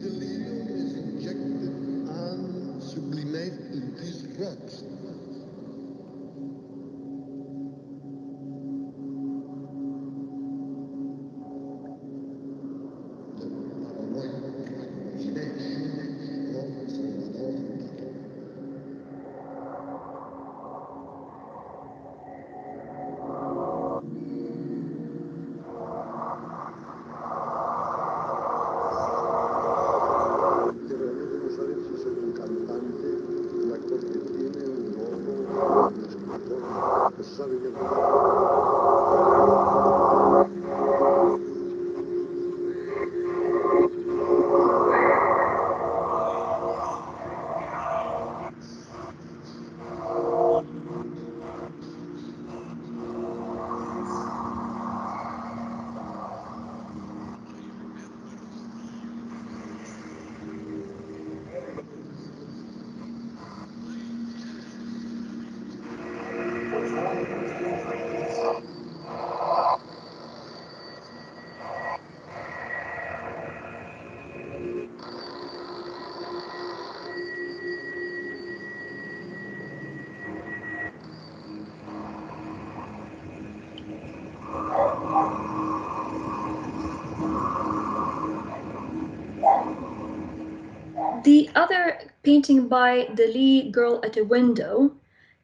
Delirium is injected and sublimated in these rocks. The other painting by Dali, Girl at a Window,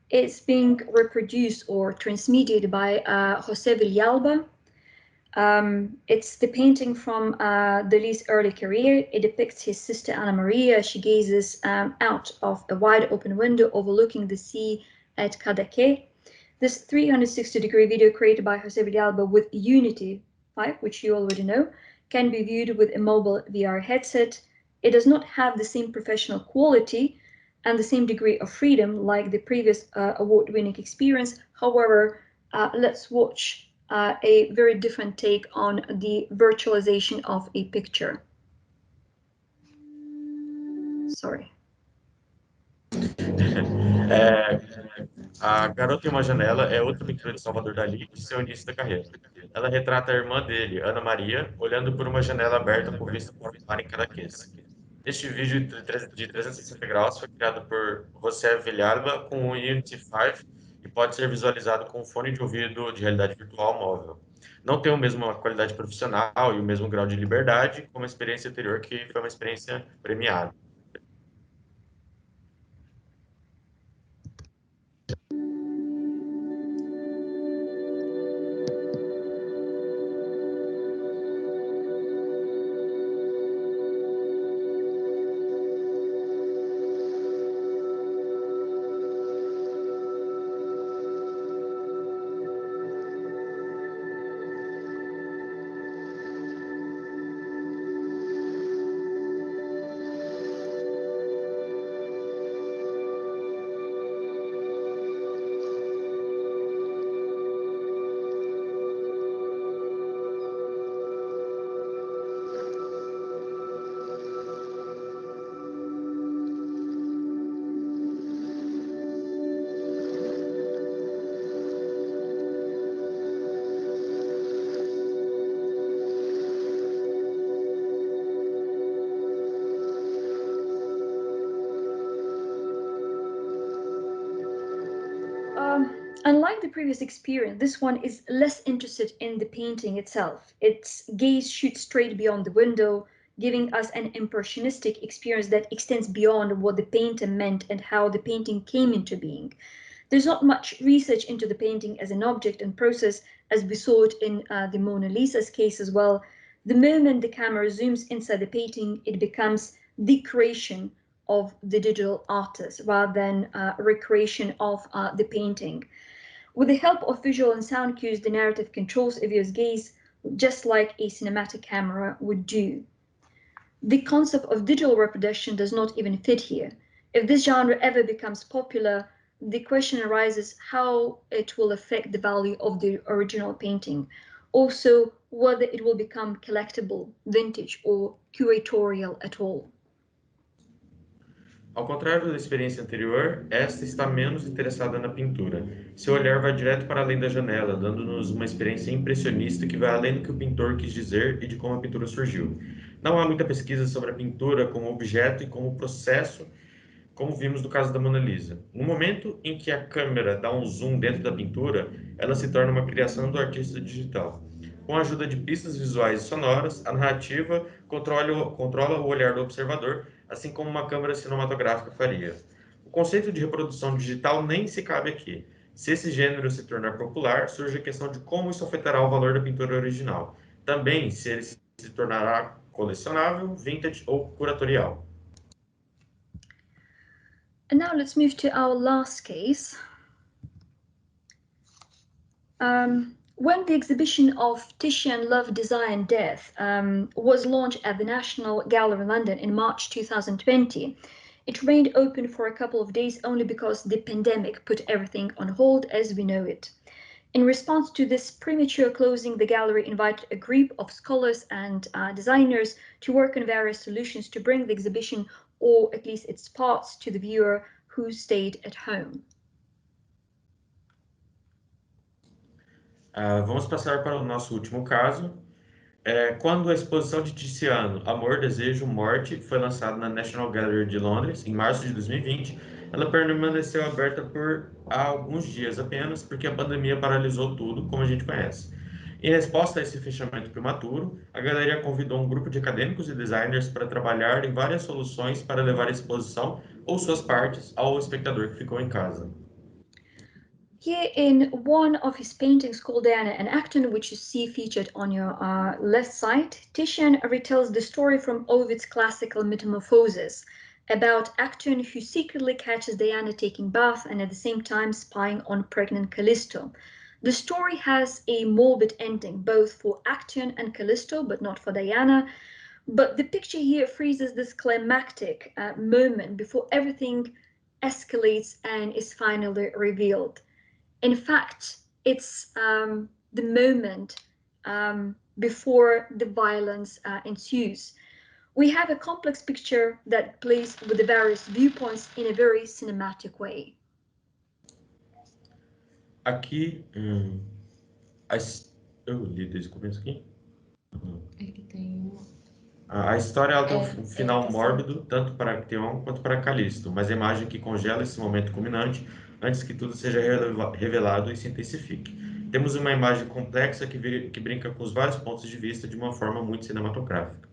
is being reproduced or transmediated by José Villalba. It's the painting from Dali's early career. It depicts his sister Anna Maria. She gazes out of a wide open window overlooking the sea at Cadaqués. This 360-degree video created by José Villalba with Unity 5, which you already know, can be viewed with a mobile VR headset. It does not have the same professional quality and the same degree of freedom like the previous award-winning experience. However, let's watch a very different take on the virtualization of a picture. Sorry. A Garota em uma Janela é outra pintura de Salvador Dalí de seu início da carreira. Ela retrata a irmã dele, Ana Maria, olhando por uma janela aberta com vista para o mar em Cadaqués. Este vídeo de 360 graus foi criado por José Villalba com o Unity 5 e pode ser visualizado com um fone de ouvido de realidade virtual móvel. Não tem a mesma qualidade profissional e o mesmo grau de liberdade como a experiência anterior, que foi uma experiência premiada. Unlike the previous experience, this one is less interested in the painting itself. Its gaze shoots straight beyond the window, giving us an impressionistic experience that extends beyond what the painter meant and how the painting came into being. There's not much research into the painting as an object and process, as we saw it in the Mona Lisa's case as well. The moment the camera zooms inside the painting, it becomes the creation of the digital artist rather than a recreation of the painting. With the help of visual and sound cues, the narrative controls a viewer's gaze, just like a cinematic camera would do. The concept of digital reproduction does not even fit here. If this genre ever becomes popular, the question arises how it will affect the value of the original painting. Also, whether it will become collectible, vintage, or curatorial at all. Ao contrário da experiência anterior, esta está menos interessada na pintura. Seu olhar vai direto para além da janela, dando-nos uma experiência impressionista que vai além do que o pintor quis dizer e de como a pintura surgiu. Não há muita pesquisa sobre a pintura como objeto e como processo, como vimos no caso da Mona Lisa. No momento em que a câmera dá um zoom dentro da pintura, ela se torna uma criação do artista digital. Com a ajuda de pistas visuais e sonoras, a narrativa controla o olhar do observador, assim como uma câmera cinematográfica faria. O conceito de reprodução digital nem se cabe aqui. Se esse gênero se tornar popular, surge a questão de como isso afetará o valor da pintura original. Também se ele se tornará colecionável, vintage ou curatorial. And now let's move to our last case. When the exhibition of Titian Love, Desire and Death was launched at the National Gallery in London in March 2020, it remained open for a couple of days only because the pandemic put everything on hold as we know it. In response to this premature closing, the gallery invited a group of scholars and designers to work on various solutions to bring the exhibition, or at least its parts, to the viewer who stayed at home. Vamos passar para o nosso último caso. Quando a exposição de Tiziano, Amor, Desejo, Morte, foi lançada na National Gallery de Londres, em março de 2020, ela permaneceu aberta por alguns dias apenas, porque a pandemia paralisou tudo, como a gente conhece. Em resposta a esse fechamento prematuro, a galeria convidou um grupo de acadêmicos e designers para trabalhar em várias soluções para levar a exposição ou suas partes ao espectador que ficou em casa. Here in one of his paintings called Diana and Acton, which you see featured on your left side, Titian retells the story from Ovid's classical Metamorphoses about Acton who secretly catches Diana taking bath and at the same time spying on pregnant Callisto. The story has a morbid ending, both for Acton and Callisto, but not for Diana. But the picture here freezes this climactic moment before everything escalates and is finally revealed. In fact, it's the moment before the violence ensues. We have a complex picture that plays with the various viewpoints in a very cinematic way. Aqui, eu li desde o começo aqui. A história ela tem um final mórbido, tanto para Acteon quanto para Callisto, mas a imagem que congela esse momento culminante antes que tudo seja revelado e se intensifique. Temos uma imagem complexa que brinca com os vários pontos de vista de uma forma muito cinematográfica.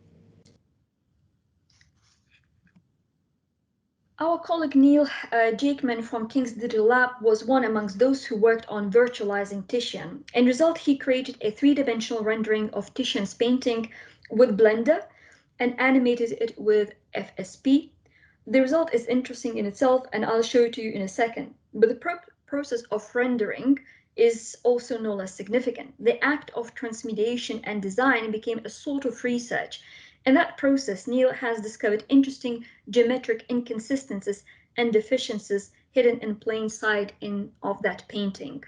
Our colleague Neil Jakeman from King's Digital Lab was one amongst those who worked on virtualizing Titian. In result, he created a three-dimensional rendering of Titian's painting with Blender and animated it with FSP. The result is interesting in itself, and I'll show it to you in a second. But the process of rendering is also no less significant. The act of transmediation and design became a sort of research. In that process, Neil has discovered interesting geometric inconsistencies and deficiencies hidden in plain sight of that painting.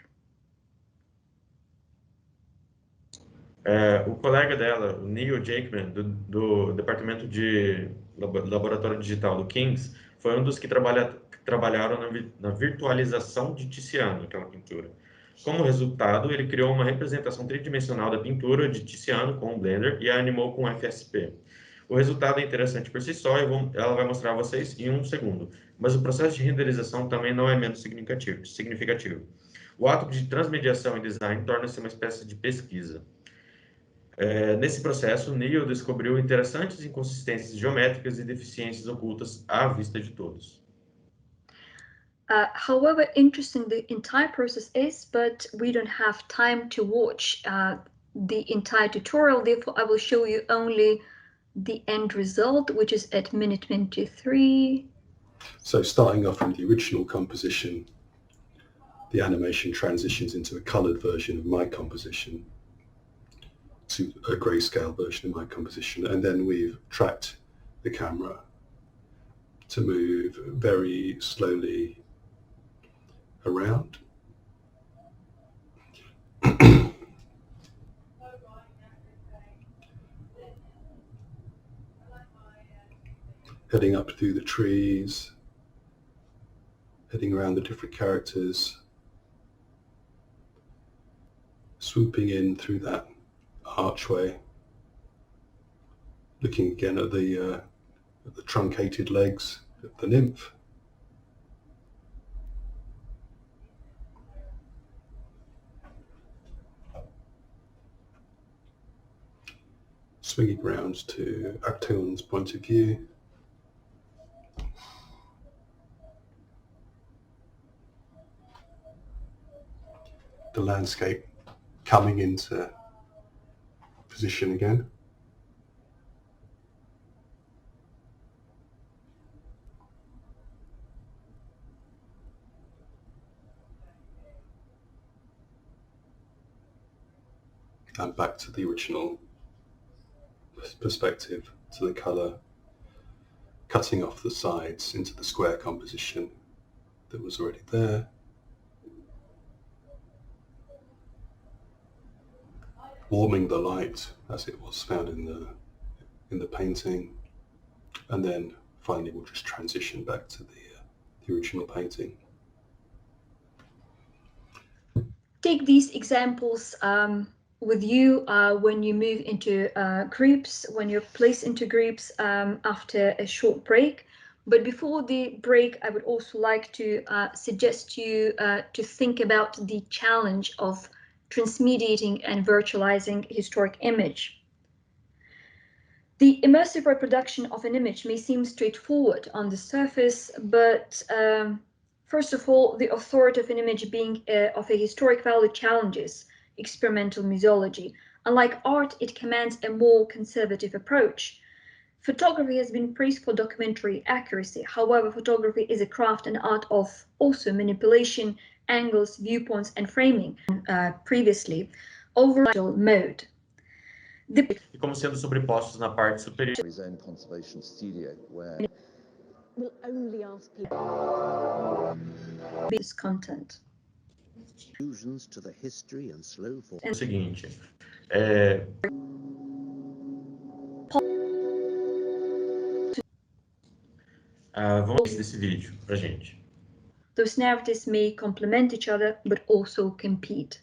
O colega dela, o Neil Jakeman, do departamento de laboratório digital do King's, foi um dos que trabalharam na virtualização de Tiziano, aquela pintura. Como resultado, ele criou uma representação tridimensional da pintura de Tiziano com o Blender e a animou com FSP. O resultado é interessante por si só, ela vai mostrar a vocês em um segundo, mas o processo de renderização também não é menos significativo. O ato de transmediação e design torna-se uma espécie de pesquisa. Nesse processo, Neil descobriu interessantes inconsistências geométricas e deficiências ocultas à vista de todos. However interesting the entire process is, but we don't have time to watch the entire tutorial. Therefore, I will show you only the end result, which is at minute 23. So starting off from the original composition, the animation transitions into a colored version of my composition, to a grayscale version of my composition, and then we've tracked the camera to move very slowly around. Heading up through the trees, heading around the different characters, swooping in through that archway, looking again at the truncated legs of the nymph. Swinging round to Actaeon's point of view. The landscape coming into position again. And back to the original perspective, to the colour, cutting off the sides into the square composition that was already there. Warming the light as it was found in the painting, and then finally we'll just transition back to the original painting. Take these examples with you when you move into groups, when you're placed into groups after a short break. But before the break, I would also like to suggest you to think about the challenge of transmediating and virtualizing a historic image. The immersive reproduction of an image may seem straightforward on the surface, but first of all, the authority of an image being of a historic value challenges experimental museology. Unlike art, it commands a more conservative approach. Photography has been praised for documentary accuracy. However, photography is a craft and art of also manipulation, angles, viewpoints, and framing previously over mode. E como sendo sobrepostos na parte superior. His own conservation studio, where We'll only ask people this content. Allusions to the history and slow form. É o seguinte, vamos ver desse vídeo pra gente. Those narratives may complement each other, but also compete.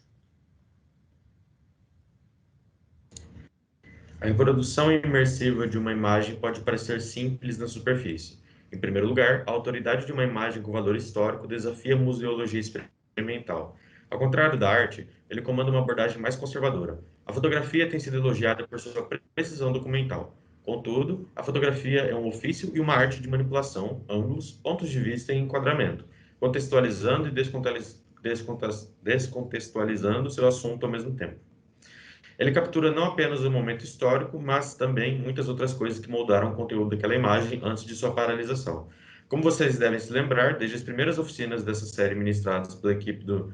A reprodução imersiva de uma imagem pode parecer simples na superfície. Em primeiro lugar, a autoridade de uma imagem com valor histórico desafia a museologia experimental. Ao contrário da arte, ele comanda uma abordagem mais conservadora. A fotografia tem sido elogiada por sua precisão documental. Contudo, a fotografia é um ofício e uma arte de manipulação, ângulos, pontos de vista e enquadramento, contextualizando e descontextualizando seu assunto ao mesmo tempo. Ele captura não apenas o momento histórico, mas também muitas outras coisas que moldaram o conteúdo daquela imagem antes de sua paralisação. Como vocês devem se lembrar, desde as primeiras oficinas dessa série ministradas pela equipe do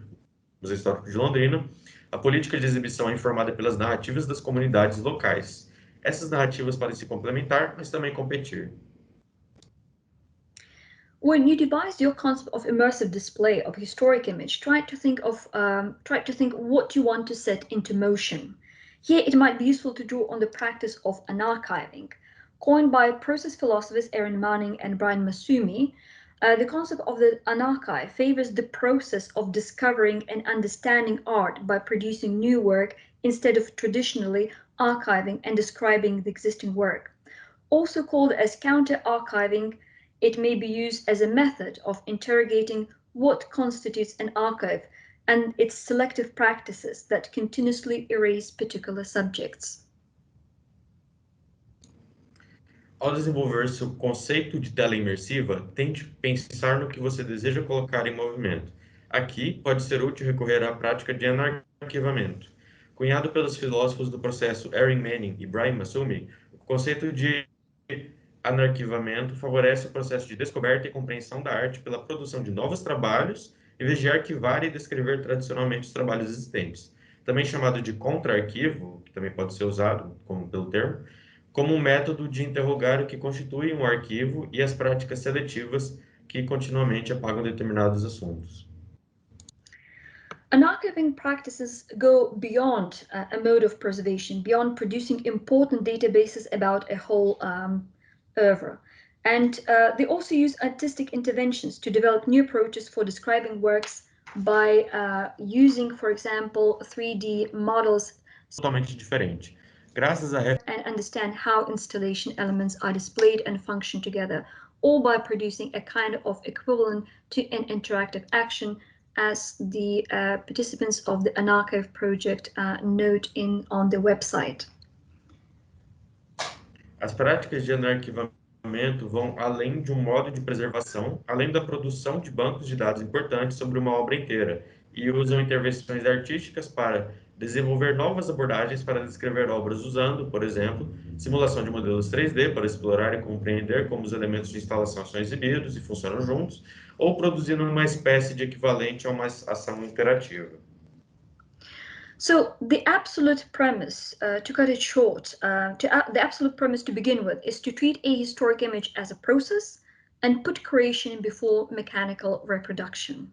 Museu Histórico de Londrina, a política de exibição é informada pelas narrativas das comunidades locais. Essas narrativas podem se complementar, mas também competir. When you devised your concept of immersive display of historic image, try to think what you want to set into motion. Here, it might be useful to draw on the practice of unarchiving. Coined by process philosophers Erin Manning and Brian Masumi, the concept of the unarchive favors the process of discovering and understanding art by producing new work instead of traditionally archiving and describing the existing work. Also called as counter-archiving, it may be used as a method of interrogating what constitutes an archive and its selective practices that continuously erase particular subjects. Ao desenvolver seu conceito de tela imersiva, tente pensar no que você deseja colocar em movimento. Aqui, pode ser útil recorrer à prática de anarquivamento. Cunhado pelos filósofos do processo Erin Manning e Brian Massumi, o conceito de anarquivamento favorece o processo de descoberta e compreensão da arte pela produção de novos trabalhos, em vez de arquivar e descrever tradicionalmente os trabalhos existentes. Também chamado de contra-arquivo, que também pode ser usado pelo termo, como um método de interrogar o que constitui um arquivo e as práticas seletivas que continuamente apagam determinados assuntos. Archiving practices go beyond a mode of preservation, beyond producing important databases about a whole oeuvre. And they also use artistic interventions to develop new approaches for describing works by using, for example, 3D models. Totalmente diferente. Graças a and understand how installation elements are displayed and function together, or by producing a kind of equivalent to an interactive action, as the participants of the Unarchive project note on the website. As práticas de anarquivamento vão além de um modo de preservação, além da produção de bancos de dados importantes sobre uma obra inteira, e usam intervenções artísticas para desenvolver novas abordagens para descrever obras usando, por exemplo, simulação de modelos 3D para explorar e compreender como os elementos de instalação são exibidos e funcionam juntos, ou produzindo uma espécie de equivalente a uma ação interativa. So the absolute premise, to cut it short, the absolute premise to begin with is to treat a historic image as a process and put curation before mechanical reproduction.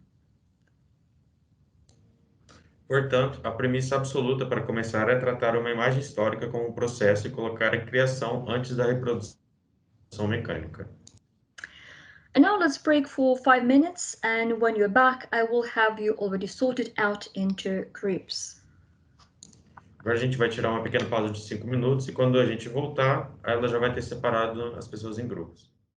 Portanto, a premissa absoluta para começar é tratar uma imagem histórica como um processo e colocar a criação antes da reprodução mecânica. And now let's break for 5 minutes, and when you're back, I will have you already sorted out into groups. Agora a gente vai tirar uma pequena pausa de 5 minutos e quando a gente voltar, ela já vai ter separado as pessoas em grupos.